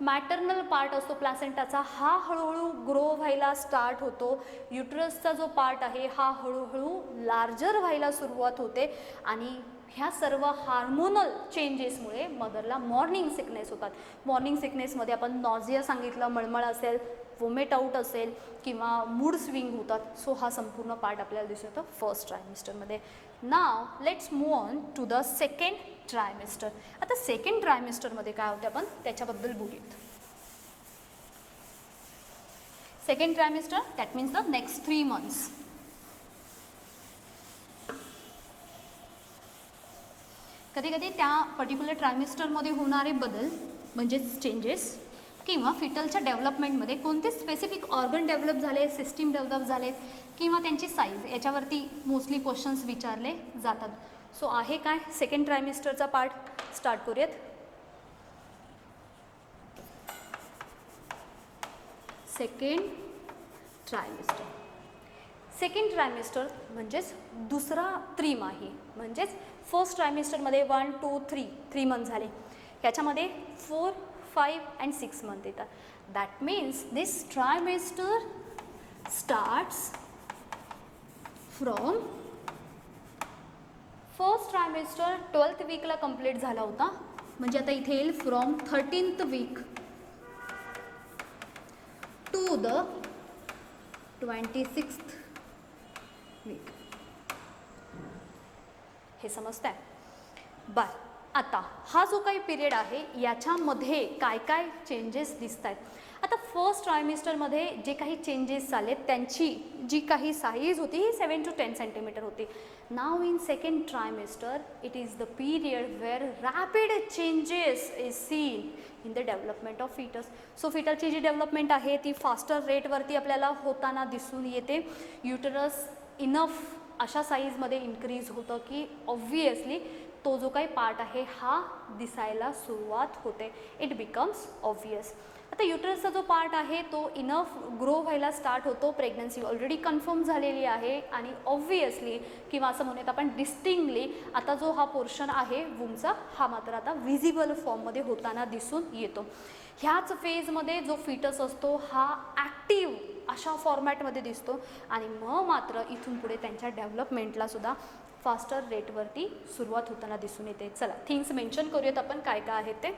मॅटर्नल पार्ट असतो प्लॅसेंटाचा हा हळूहळू ग्रो व्हायला स्टार्ट होतो. युटरसचा जो पार्ट आहे हा हळूहळू लार्जर व्हायला सुरुवात होते आणि ह्या सर्व हार्मोनल चेंजेसमुळे मदरला मॉर्निंग सिकनेस होतात. मॉर्निंग सिकनेसमध्ये आपण नॉझिया सांगितलं, मळमळ असेल, वोमेट आउट असेल किंवा मूड स्विंग होतात. सो हा संपूर्ण पार्ट आपल्याला दिसून येतो फर्स्ट ट्रायमिस्टरमध्ये. Now let's move on to the second trimester. आता सेकंड ट्रायमिस्टरमध्ये काय होते आपण त्याच्याबद्दल बोलूयात. Second trimester that means the next 3 months. कधी कधी त्या पर्टिक्युलर ट्रायमिस्टरमध्ये होणारे बदल म्हणजेच चेंजेस किंवा फिटलच्या डेव्हलपमेंटमध्ये कोणते स्पेसिफिक ऑर्गन डेव्हलप झाले, सिस्टीम डेव्हलप झाले किंवा त्यांची साईज याच्यावरती मोस्टली क्वेश्चन्स विचारले जातात. सो आहे काय सेकंड ट्रायमिस्टरचा पार्ट. स्टार्ट करूयात. सेकंड ट्रायमिस्टर. सेकंड ट्रायमिस्टर म्हणजेच दुसरा त्रिमाही. म्हणजेच फर्स्ट ट्रायमिस्टरमध्ये 1, 2, 3 मंथ झाले. ह्याच्यामध्ये 4, 5 and 6 month येतात. That means this trimester starts from first trimester 12th वीकला कंप्लीट झाला होता. म्हणजे आता इथे येईल from 13th week to the 26th week. हे समजतंय. बर आता हा जो काही पिरियड आहे याच्यामध्ये काय काय चेंजेस दिसत आहेत. आता फर्स्ट ट्रायमिस्टरमध्ये जे काही चेंजेस झाले त्यांची जी काही साईज होती ही 7 to 10 सेंटीमीटर होती. Now in second trimester it is the period where rapid changes is seen in the development of fetus. So फिटलची जी डेव्हलपमेंट आहे ती फास्टर रेटवरती आपल्याला होताना दिसून येते. युटरस इनफ अशा साईजमध्ये इन्क्रीज होतं की ऑब्व्हियसली तो जो काही पार्ट आहे हा दिसायला सुरुवात होते. It becomes obvious. आता युटरसचा जो पार्ट आहे तो इनफ ग्रो व्हायला स्टार्ट होतो. प्रेग्नन्सी ऑलरेडी कन्फर्म झालेली आहे आणि ऑब्व्हियसली किंवा असं म्हणूयात आपण डिस्टिंक्टली आता जो हा पोर्शन आहे वूमचा हा मात्र आता व्हिजिबल फॉर्ममध्ये होताना दिसून येतो. ह्याच फेजमध्ये जो फिटस असतो हा ॲक्टिव्ह अशा फॉर्मॅटमध्ये दिसतो आणि मग मात्र इथून पुढे त्यांच्या डेव्हलपमेंटला सुद्धा फास्टर रेटवरती सुरुवात होताना दिसून येते. चला थिंग्स मेन्शन करूयात आपण काय काय आहेत ते.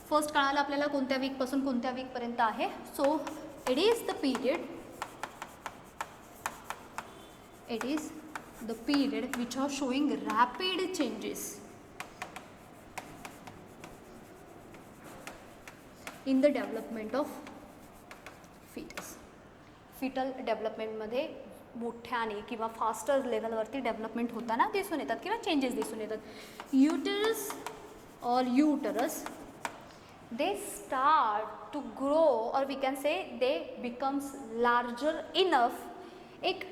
फर्स्ट कळालं आपल्याला कोणत्या वीकपासून कोणत्या वीकपर्यंत आहे. So it is the period which are showing rapid changes in the development of fetus. Fetal डेव्हलपमेंटमध्ये मोठ्याने किंवा फास्टर लेवलवरती डेव्हलपमेंट होताना दिसून येतात किंवा चेंजेस दिसून येतात. Uterus they start to grow or we can say they becomes larger enough. एक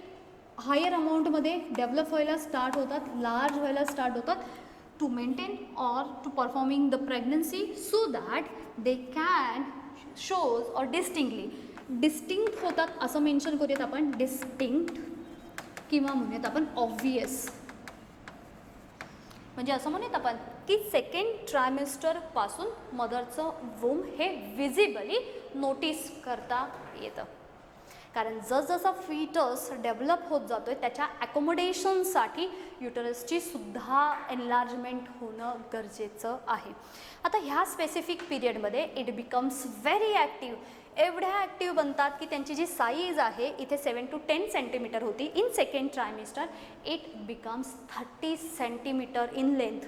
हायर अमाऊंटमध्ये डेव्हलप व्हायला स्टार्ट होतात, लार्ज व्हायला स्टार्ट होतात टू मेंटेन और to performing the pregnancy so that they can shows और डिस्टिंक्ट होतात असं मेन्शन करूयात आपण. डिस्टिंक्ट किंवा म्हणूयात आपण ऑब्व्हियस. म्हणजे असं म्हणूयात आपण की सेकंड ट्रायमिस्टरपासून मदरचं वूम हे विजिबली नोटीस करता येतं. कारण जसजसा फिटस डेव्हलप होत जातो आहे त्याच्या ॲकोमोडेशनसाठी युटरसची सुद्धा एनलार्जमेंट होणं गरजेचं आहे. आता ह्या स्पेसिफिक पिरियडमध्ये इट बिकम्स व्हेरी ॲक्टिव्ह. एवढ्या ॲक्टिव्ह बनतात की त्यांची जी साईज आहे इथे 7 to 10 सेंटीमीटर होती. In second trimester it becomes 30 centimetre in length.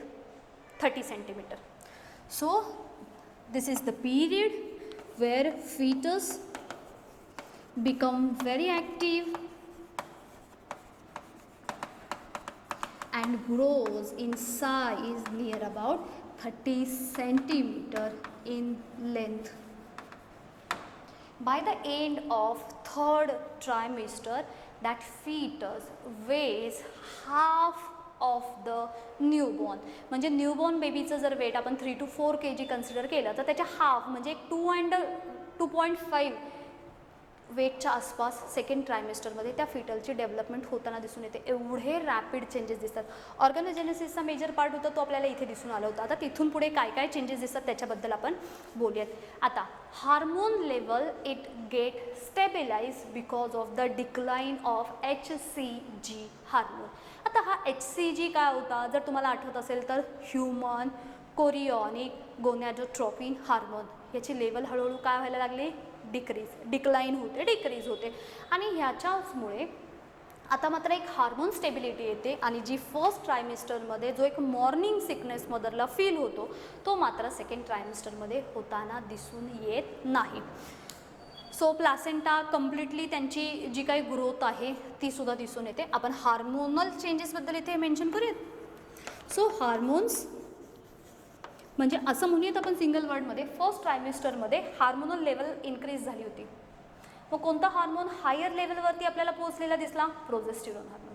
30 centimetre. So this is the period where fetus become very active and grows in size near about 30 centimeter in length. By the end of third trimester, that fetus weighs half of the newborn. म्हणजे newborn बेबीचं जर weight आपण 3 to 4 kg consider केलं तर त्याच्या half म्हणजे 2.5 वेटच्या आसपास second ट्रायमेस्टरमध्ये त्या फिटलची development होताना दिसून येते. एवढे रॅपिड चेंजेस दिसतात. ऑर्गॅनोजेनेसिसचा मेजर पार्ट होता तो आपल्याला इथे दिसून आला होता. आता तिथून पुढे काय काय चेंजेस दिसतात त्याच्याबद्दल आपण बोलूयात. आता hormone level it get stabilise because of the decline of HCG hormone. आता हा HCG काय होता, जर तुम्हाला आठवत असेल तर ह्युमन कोरियॉनिक गोनॅडोट्रोपिन हार्मोन. याची लेवल हळूहळू काय व्हायला लागली, डिक्लाइन होते आणि ह्याच्यामुळे आता मात्र एक हार्मोन स्टेबिलिटी येते आणि जी फर्स्ट ट्रायमेस्टरमध्ये जो एक मॉर्निंग सिकनेस मदरला फील होतो तो मात्र सेकंड ट्रायमेस्टरमध्ये होताना दिसून येत नाही. सो प्लासेंटा कम्प्लिटली त्यांची जी काही ग्रोथ आहे ती सुद्धा दिसून येते. आपण हार्मोनल चेंजेसबद्दल इथे मेन्शन करूयात. सो हार्मोन्स म्हणजे असं म्हणूयात आपण सिंगल वर्डमध्ये, फर्स्ट ट्रायमेस्टरमध्ये हार्मोनल लेवल इन्क्रीज झाली होती. मग कोणता हार्मोन हायर लेवलवरती आपल्याला पोहोचलेला दिसला, प्रोजेस्टेरॉन हार्मोन.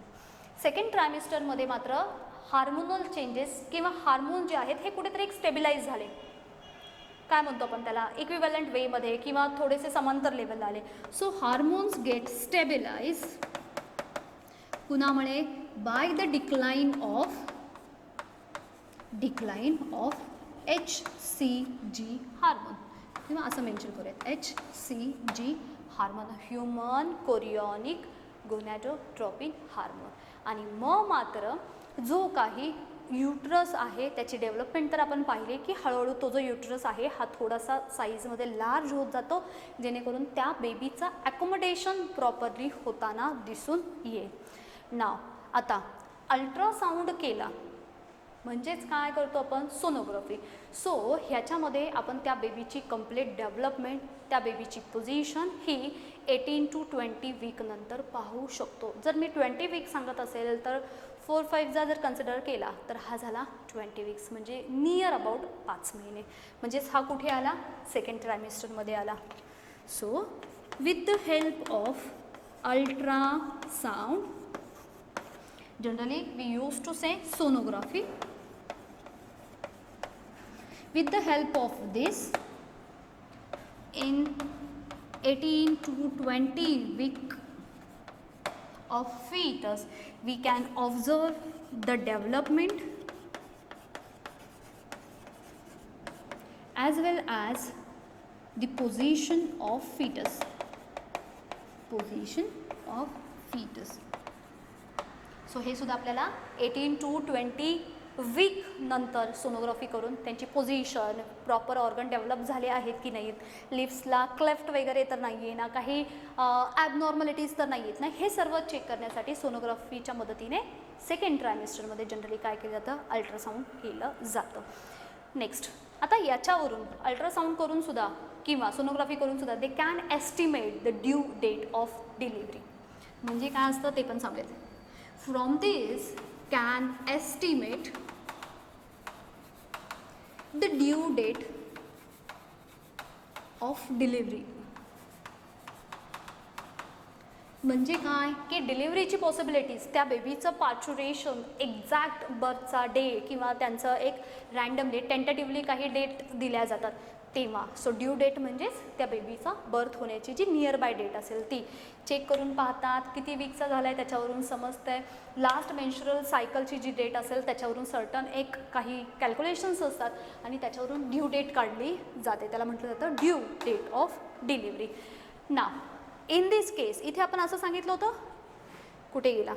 सेकंड ट्रायमेस्टरमध्ये मात्र हार्मोनल चेंजेस किंवा हार्मोन जे आहेत हे कुठेतरी एक स्टेबिलाइज झाले. काय म्हणतो आपण त्याला, इक्विव्हॅलंट वेमध्ये किंवा थोडेसे समांतर लेवलला आले. सो हार्मोन्स गेट स्टेबिलाइज कुणामुळे, by the decline of HCG hormone किंवा असं मेन्शन करूयात HCG hormone, human chorionic gonadotropin hormone. आणि मग मात्र जो काही युट्रस आहे त्याची डेव्हलपमेंट तर आपण पाहिली की हळूहळू तो जो युट्रस आहे हा थोडासा साईजमध्ये लार्ज होत जातो जेणेकरून त्या बेबीचा ॲकोमोडेशन प्रॉपरली होताना दिसून येईल. नाव आता अल्ट्रासाऊंड केला म्हणजेच काय करतो आपण, सोनोग्राफी. सो ह्याच्यामध्ये आपण त्या बेबीची कंप्लीट डेव्हलपमेंट, त्या बेबीची पोझिशन ही 18 to 20 वीक नंतर पाहू शकतो. जर मी 20 वीक सांगत असेल तर 4-5 जर कन्सिडर केला तर हा झाला 20 वीक्स म्हणजे नियर अबाउट 5 महिने. म्हणजेच हा कुठे आला, सेकंड ट्रायमेस्टरमध्ये आला. So with the help of ultrasound, generally we use to say sonography. With the help of this, in 18 to 20 week of fetus, we can observe the development as well as the position of fetus. So हे सुद्धा आपल्याला 18 to 20 weak नंतर sonography करून त्यांची position, proper organ develop झाले आहेत की नाहीत, लिप्सला क्लेफ्ट वगैरे तर नाही आहे ना, काही ॲबनॉर्मॅलिटीज तर नाही आहेत ना, हे सर्व चेक करण्यासाठी सोनोग्राफीच्या मदतीने सेकंड ट्रायमेस्टरमध्ये जनरली काय केलं जातं, अल्ट्रासाऊंड केलं जातं. नेक्स्ट, आता याच्यावरून अल्ट्रासाऊंड करून सुद्धा किंवा सोनोग्राफी करून सुद्धा they can estimate the due date of delivery. म्हणजे काय असतं ते पण सांगेल. From this can estimate the due date of delivery. म्हणजे काय की डिलिव्हरीची पॉसिबिलिटीज, त्या बेबीचं पार्च्युरेशन, एक्झॅक्ट बर्थचा डे किंवा त्यांचं एक रँडमली टेंटेटिव्हली काही डेट दिल्या जातात तेव्हा. सो ड्यू डेट म्हणजेच त्या बेबीचा बर्थ होण्याची जी नियर बाय डेट असेल ती चेक करून पाहतात. किती वीकचा झाला आहे त्याच्यावरून समजतं आहे. लास्ट मेन्स्ट्रुअल सायकलची जी डेट असेल त्याच्यावरून सर्टन एक काही कॅल्क्युलेशन्स असतात आणि त्याच्यावरून ड्यू डेट काढली जाते. त्याला म्हटलं जातं ड्यू डेट ऑफ डिलिव्हरी. ना इन दिस केस इथे आपण असं सांगितलं होतं, कुठे गेला,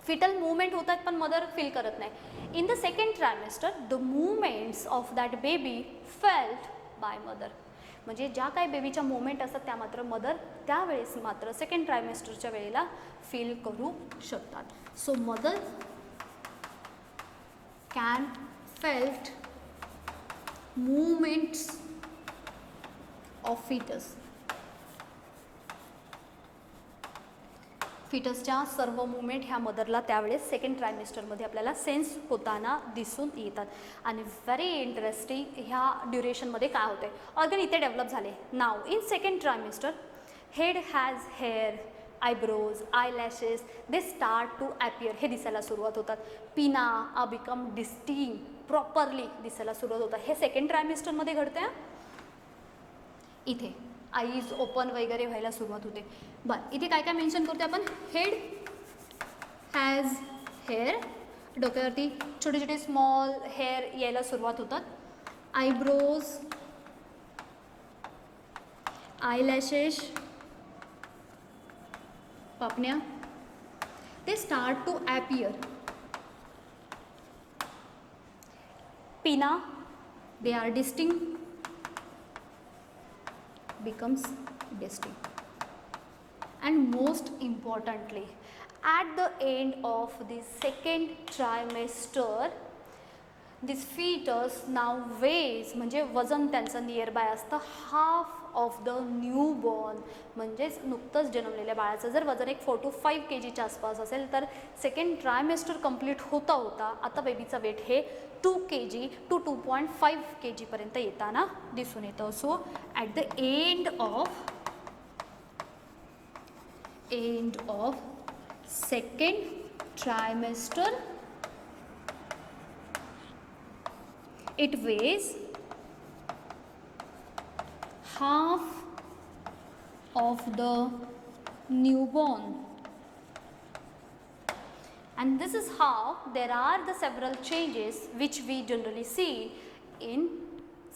फिटल मूवमेंट होतात पण मदर फील करत नाही. In the second trimester the movements of that baby felt by mother. म्हणजे ज्या काही बेबीच्या मूवमेंट असतात त्या मात्र मदर त्यावेळेस मात्र सेकंड ट्रायमेस्टरच्या वेळेला फील करू शकतात. So mother can felt movements of fetus. फिटसच्या सर्व मुवमेंट ह्या मदरला त्यावेळेस सेकंड ट्रायमेस्टरमध्ये आपल्याला सेन्स होताना दिसून येतात. आणि व्हेरी इंटरेस्टिंग ह्या ड्युरेशनमध्ये काय होते, ऑर्गन इथे डेव्हलप झाले. Now in second trimester head has hair, eyebrows, eyelashes they start to appear. हे दिसायला सुरुवात होतात. पिना आ बिकम डिस्टिंग प्रॉपरली दिसायला सुरुवात होतात. हे सेकंड ट्रायमेस्टरमध्ये घडतं इथे. आईज ओपन वगैरे व्हायला सुरुवात होते. बरं, इथे काय काय मेन्शन करतो आपण? हेड हॅज हेअर, डोक्यावरती छोटे छोटे स्मॉल हेअर यायला सुरुवात होतात. आयब्रोज, आयलॅशेस, पापण्या, they start to appear. Pinna, they are distinct, becomes distinct. And most importantly, at the end of the second trimester, this fetus now weighs, म्हणजे वजन त्यांचं नियर बाय असतं half of the new born, म्हणजेच नुकतंच जन्मलेल्या बाळाचं जर वजन एक 4 to 5 kg च्या आसपास असेल तर सेकंड ट्रायमेस्टर कंप्लीट होता होता आता बेबीचं वेट हे 2 kg to 2.5 kg पर्यंत येताना दिसून येतं. So at the end of second trimester it weighs half of the newborn, and this is how there are the several changes which we generally see in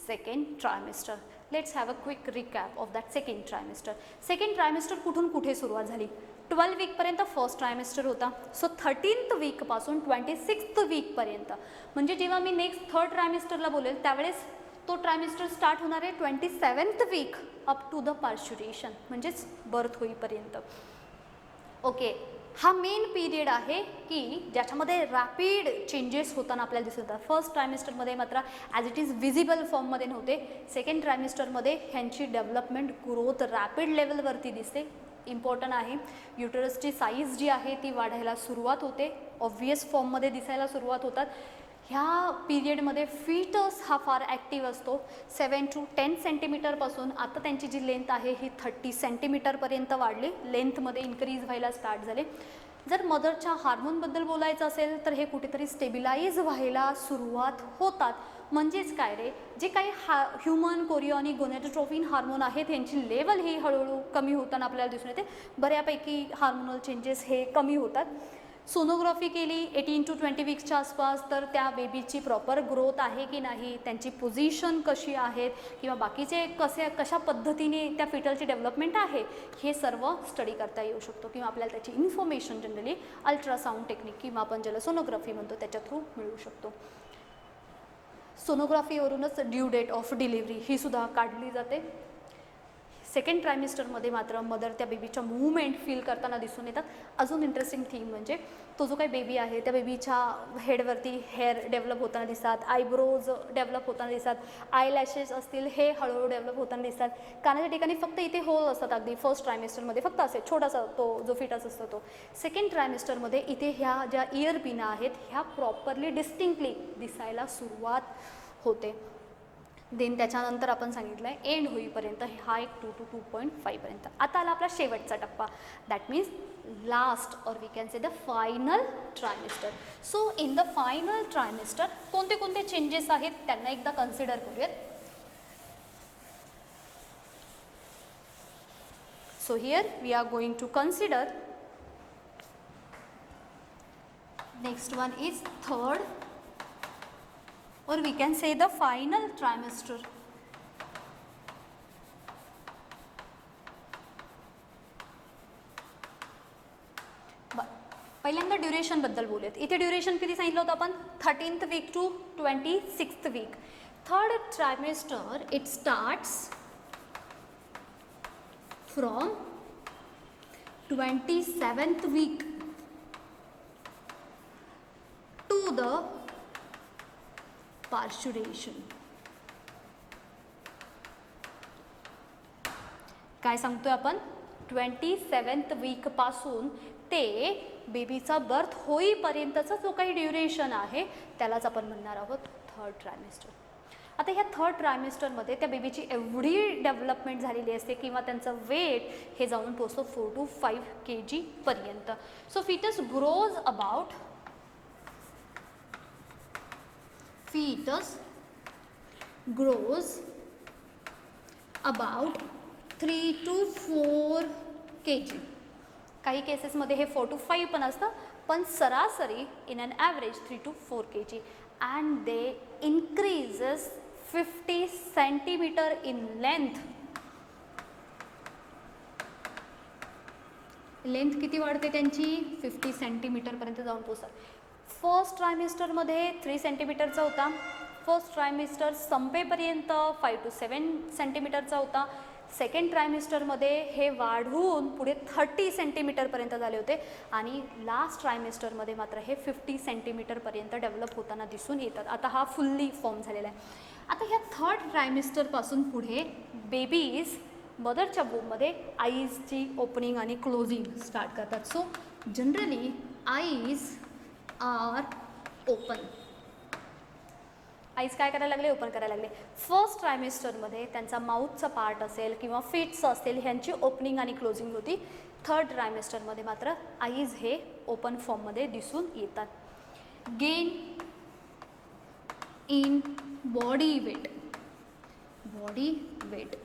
second trimester. Let's have a quick recap of that second trimester. Second trimester कुठून कुठे सुरुवात झाली? 12 weak पर्यंत first trimester होता. So 13th weak पासून 26th weak पर्यंत, म्हणजे जेव्हा मी नेक्स्ट थर्ड ट्रायमेस्टरला बोलेल त्यावेळेस तो ट्रायमेस्टर स्टार्ट होणार आहे 27th week up to the parturition, म्हणजेच बर्थ होईपर्यंत. ओके, हा मेन पिरियड आहे की ज्याच्यामध्ये रॅपिड चेंजेस होताना आपल्याला दिसत होतात. फर्स्ट ट्रायमेस्टरमध्ये मात्र ॲज इट इज विजिबल फॉर्ममध्ये नव्हते. सेकंड ट्रायमेस्टरमध्ये ह्यांची डेव्हलपमेंट ग्रोथ रॅपिड लेवलवरती दिसते. इम्पॉर्टंट आहे, युटरसची साईज जी आहे ती वाढायला सुरुवात होते, ऑब्वियस फॉर्ममध्ये दिसायला सुरुवात होतात. ह्या पिरियडमध्ये फीटस हा फार ॲक्टिव्ह असतो. 7 to 10 सेंटीमीटरपासून आता त्यांची जी लेंथ आहे ही 30 सेंटीमीटरपर्यंत वाढली, लेंथमध्ये इन्क्रीज व्हायला स्टार्ट झाले. जर मदरच्या हार्मोनबद्दल बोलायचं असेल तर हे कुठेतरी स्टेबिलाइज व्हायला सुरुवात होतात. म्हणजेच काय रे, जे काही ह्युमन कोरिओनिक गोनेडोट्रोपिन हार्मोन आहेत यांची लेवल ही हळूहळू कमी होताना आपल्याला दिसून येते. बऱ्यापैकी हार्मोनल चेंजेस हे कमी होतात. सोनोग्राफी केली 18 to 20 वीक्सच्या आसपास तर त्या बेबीची प्रॉपर ग्रोथ आहे की नाही, त्यांची पोझिशन कशी आहेत किंवा बाकीचे कशा पद्धतीने त्या फिटलची डेव्हलपमेंट आहे हे सर्व स्टडी करता येऊ शकतो किंवा आपल्याला त्याची इन्फॉर्मेशन जनरली अल्ट्रासाऊंड टेक्निक किंवा आपण ज्याला सोनोग्राफी म्हणतो त्याच्या थ्रू मिळू शकतो. सोनोग्राफीवरूनच ड्यू डेट ऑफ डिलिव्हरी ही सुद्धा काढली जाते. सेकंड ट्रायमेस्टरमध्ये मात्र मदर त्या बेबीच्या मूवमेंट फील करताना दिसून येतात. अजून इंटरेस्टिंग थिंग म्हणजे तो जो काही बेबी आहे त्या बेबीच्या हेडवरती हेअर डेव्हलप होताना दिसतात, आयब्रोज डेव्हलप होताना दिसतात, आयलॅशेस असतील हे हळूहळू डेव्हलप होताना दिसतात. कानाच्या ठिकाणी फक्त इथे होल असतात अगदी फर्स्ट ट्रायमेस्टरमध्ये, फक्त असे छोटासा तो जो फिटस असतो तो. सेकंड ट्रायमेस्टरमध्ये इथे ह्या ज्या इयर पिना आहेत ह्या प्रॉपरली डिस्टिंक्टली दिसायला सुरुवात होते. देन त्याच्यानंतर आपण सांगितलं आहे एंड होईपर्यंत हा एक 2 to 2.5 पर्यंत. आता आला आपला शेवटचा टप्पा, that means last or we can say the final trimester. So in the final trimester कोणते कोणते चेंजेस आहेत त्यांना एकदा कन्सिडर करूयात. So here we are going to consider. Next one is third or we can say the final trimester. पहिल्यांदा duration बद्दल बोलूयात. इथे ड्युरेशन किती सांगितलं होतं आपण? 13th week to 26th week. Third trimester it starts from 27th week to the पार्च्युरेशन. काय सांगतोय आपण? 27th वीक पासून ते बेबीचा बर्थ होईपर्यंतचा जो काही ड्युरेशन आहे त्यालाच आपण म्हणणार आहोत थर्ड ट्रायमेस्टर. आता ह्या थर्ड ट्रायमेस्टरमध्ये त्या बेबीची एवढी डेव्हलपमेंट झालेली असते किंवा त्यांचं वेट हे जाऊन पोचतो 4 to 5 kg पर्यंत. So foetus grows about fetus grows about 3 to 4 kg. काही केसेसमध्ये हे 4 to 5 पण असतं, पण सरासरी in an average 3 to 4 kg. And they increases 50 centimetre in length. Length किती वाढते त्यांची? 50 सेंटीमीटरपर्यंत जाऊन पोचतात. फर्स्ट ट्रायमिस्टरमध्ये 3 सेंटीमीटरचा होता, फर्स्ट ट्रायमिस्टर संपेपर्यंत 5 to 7 सेंटीमीटरचा होता. सेकंड ट्रायमिस्टरमध्ये हे वाढून पुढे 30 सेंटीमीटरपर्यंत झाले होते आणि लास्ट ट्रायमिस्टरमध्ये मात्र हे 50 सेंटीमीटरपर्यंत डेव्हलप होताना दिसून येतात. आता हा फुल्ली फॉर्म झालेला आहे. आता ह्या थर्ड ट्रायमिस्टरपासून पुढे बेबीज मदरच्या वूममध्ये आईजची ओपनिंग आणि क्लोजिंग स्टार्ट करतात. So generally eyes are open. Eyes काय करायला लागले? ओपन करायला लागले. फर्स्ट ट्रायमिस्टरमध्ये त्यांचा माउथचा पार्ट असेल किंवा फिट्स असतील ह्यांची ओपनिंग आणि क्लोजिंग होती. थर्ड ट्रायमिस्टरमध्ये मात्र आईज हे ओपन फॉर्ममध्ये दिसून येतात. Gain in body weight. Body weight.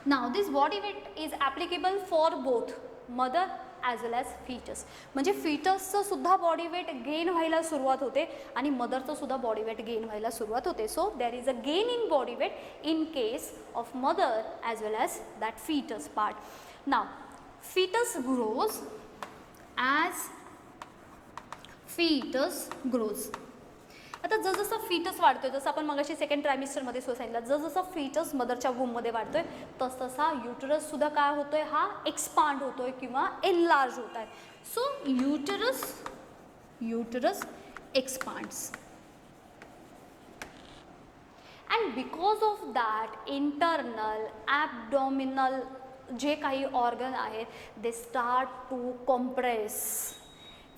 Now this body weight is applicable for both mother as well as fetus. म्हणजे फीटसचं सुद्धा बॉडी वेट गेन व्हायला सुरुवात होते आणि मदरचं सुद्धा बॉडी वेट गेन व्हायला सुरुवात होते. So there is a gain in body weight in case of mother as well as that fetus part. Now fetus grows as fetus grows. आता जसजसं फीटस वाढतोय, जसं आपण मगाशी सेकंड ट्रायमिस्टरमध्ये सांगितलं, जसजसं फीटस मदरच्या वूममध्ये वाढतोय तसतसा युटरससुद्धा काय होतोय? हा एक्सपांड होतोय किंवा एनलार्ज होत आहे. So uterus expands. And because of that internal abdominal जे काही ऑर्गन आहेत they start to compress.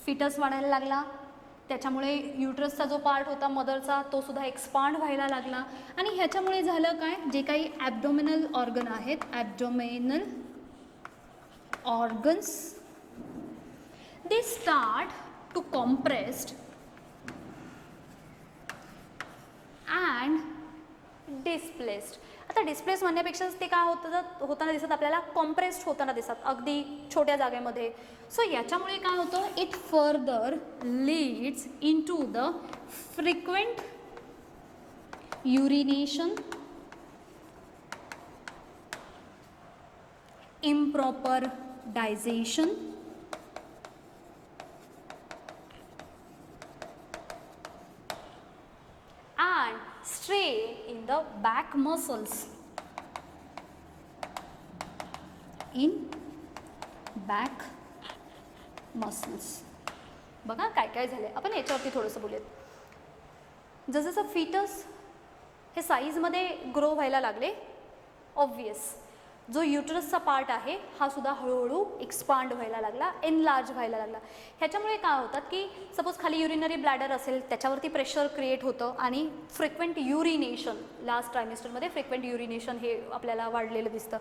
Fetus वाढायला लागला, त्याच्यामुळे युटरसचा जो पार्ट होता मदरचा तो सुद्धा एक्सपांड व्हायला लागला आणि ह्याच्यामुळे झालं काय? जे काही ॲबडॉमिनल ऑर्गन आहेत, abdominal organs they start to compressed and displaced. आता डिस्प्लेस म्हणण्यापेक्षा ते काय होताना दिसत आपल्याला? कॉम्प्रेस्ड होताना दिसतात अगदी छोट्या जागेमध्ये. सो याच्यामुळे काय होतं? It further leads in to the frequent urination, improper digestion, and strain in the back muscles. In back muscles. बघा काय काय झाले. आपण याच्यावरती थोडंसं बोलूयात. जसजसं फीटस हे साईजमध्ये ग्रो व्हायला लागले, ऑब्वियस जो युटरसचा पार्ट आहे हा सुद्धा हळूहळू एक्सपांड व्हायला लागला, एनलार्ज व्हायला लागला. ह्याच्यामुळे काय होतात की सपोज खाली युरिनरी ब्लॅडर असेल त्याच्यावरती प्रेशर क्रिएट होतं आणि फ्रिक्वेंट युरिनेशन, लास्ट ट्रायमिस्टरमध्ये फ्रिक्वेंट युरिनेशन हे आपल्याला वाढलेलं दिसतं.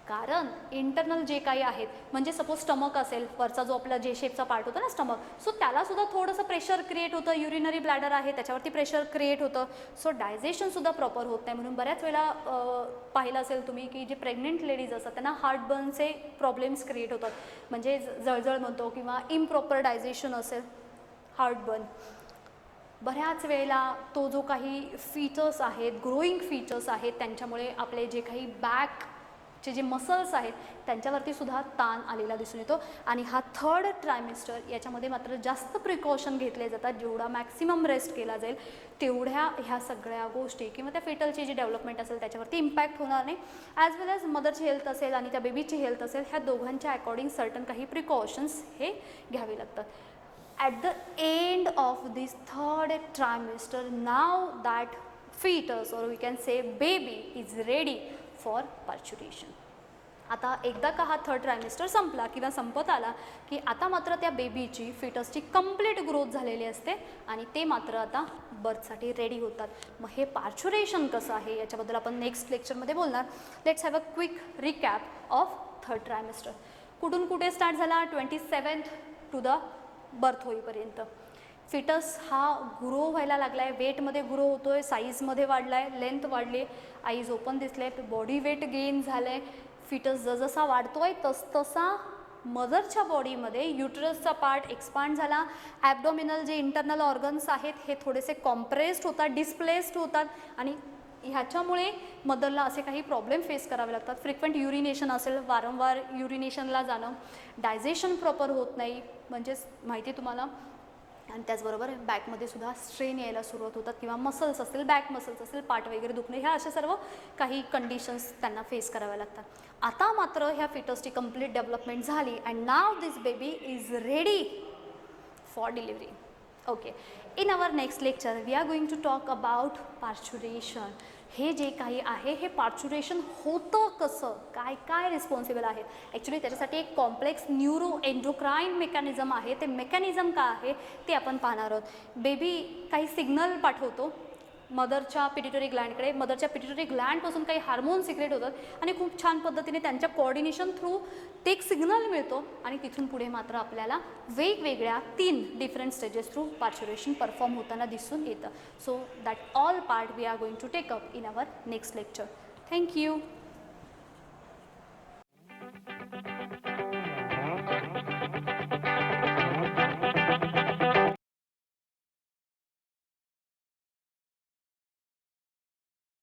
कारण इंटरनल जे काही आहेत, म्हणजे सपोज स्टमक असेल, वरचा जो आपला जे शेपचा पार्ट होता ना स्टमक, सो त्यालासुद्धा थोडंसं प्रेशर क्रिएट होतं. युरिनरी ब्लॅडर आहे त्याच्यावरती प्रेशर क्रिएट होतं. सो डायजेशनसुद्धा प्रॉपर होत नाही. म्हणून बऱ्याच वेळा पाहिलं असेल तुम्ही की जे प्रेग्नेंट लेडीज असतात त्यांना हार्टबर्नचे प्रॉब्लेम्स क्रिएट होतात. म्हणजे जळजळ म्हणतो किंवा इम्प्रॉपर डायजेशन असेल, हार्टबर्न. बऱ्याच वेळेला तो जो काही फीचर्स आहेत, ग्रोईंग फीचर्स आहेत, त्यांच्यामुळे आपले जे काही बॅक चे जे मसल्स आहेत त्यांच्यावरती सुद्धा ताण आलेला दिसून येतो. आणि हा थर्ड ट्रायमिस्टर याच्यामध्ये मात्र जास्त प्रिकॉशन घेतले जातात. जेवढा मॅक्सिमम रेस्ट केला जाईल तेवढ्या ह्या सगळ्या गोष्टी किंवा त्या फेटलची जी डेव्हलपमेंट असेल त्याच्यावरती इम्पॅक्ट होणार नाही. ॲज वेल ॲज मदरची हेल्थ असेल आणि त्या बेबीची हेल्थ असेल, ह्या दोघांच्या अकॉर्डिंग सर्टन काही प्रिकॉशन्स हे घ्यावे लागतात. At the end of this third trimester, now that fetus or we can say baby is ready for parturition. आता एकदा का हा थर्ड ट्रायमिस्टर संपला किंवा संपत आला की आता मात्र त्या बेबीची फिटसची कंप्लीट ग्रोथ झालेली असते आणि ते मात्र आता बर्थसाठी रेडी होतात. मग हे पार्च्युरेशन कसं आहे याच्याबद्दल आपण नेक्स्ट लेक्चरमध्ये बोलणार. Let's have a quick recap of third trimester. कुठून कुठे स्टार्ट झाला? 27th टू द बर्थ होईपर्यंत. फिटस हा ग्रो व्हायला लागला आहे, वेटमध्ये ग्रो होतो आहे, साईजमध्ये वाढला आहे, लेंथ वाढली, आईज ओपन दिसले, बॉडी वेट गेन झालं आहे. फिटस जसजसा वाढतो आहे तसतसा मदरच्या बॉडीमध्ये युटरसचा पार्ट एक्सपांड झाला, ॲबडोमिनल जे इंटरनल ऑर्गन्स आहेत हे थोडेसे कॉम्प्रेस्ड होतात, डिस्प्लेस्ड होतात आणि ह्याच्यामुळे मदरला असे काही प्रॉब्लेम फेस करावे लागतात. फ्रिक्वेंट युरिनेशन असेल, वारंवार युरिनेशनला जाणं, डायजेशन प्रॉपर होत नाही, म्हणजेच माहिती आहे तुम्हाला. आणि त्याचबरोबर बॅकमध्ये सुद्धा स्ट्रेन यायला सुरुवात होतात किंवा मसल्स असतील, बॅक मसल्स असतील, पाठ वगैरे दुखणे, ह्या अशा सर्व काही कंडिशन्स त्यांना फेस कराव्या लागतात. आता मात्र ह्या फिटसची कंप्लीट डेव्हलपमेंट झाली and now this baby is ready for delivery. Okay, in our next lecture we are going to talk about parturition. हे जे काही आहे हे पार्च्युरेशन होतं कसं, काय काय रिस्पॉन्सिबल आहेत. ॲक्च्युली त्याच्यासाठी एक कॉम्प्लेक्स न्यूरो एन्डोक्राईन मेकॅनिझम आहे, ते मेकॅनिझम का आहे ते आपण पाहणार आहोत. बेबी काही सिग्नल पाठवतो मदरच्या पिट्युटरी ग्लँडकडे, मदरच्या पिट्युटरी ग्लँडपासून काही हार्मोन सिक्रेट होतात आणि खूप छान पद्धतीने त्यांच्या कोऑर्डिनेशन थ्रू ते एक सिग्नल मिळतो आणि तिथून पुढे मात्र आपल्याला वेगवेगळ्या 3 different stages through parturition perform होताना दिसून येतं. So that all part we are going to take up in our next lecture. Thank you.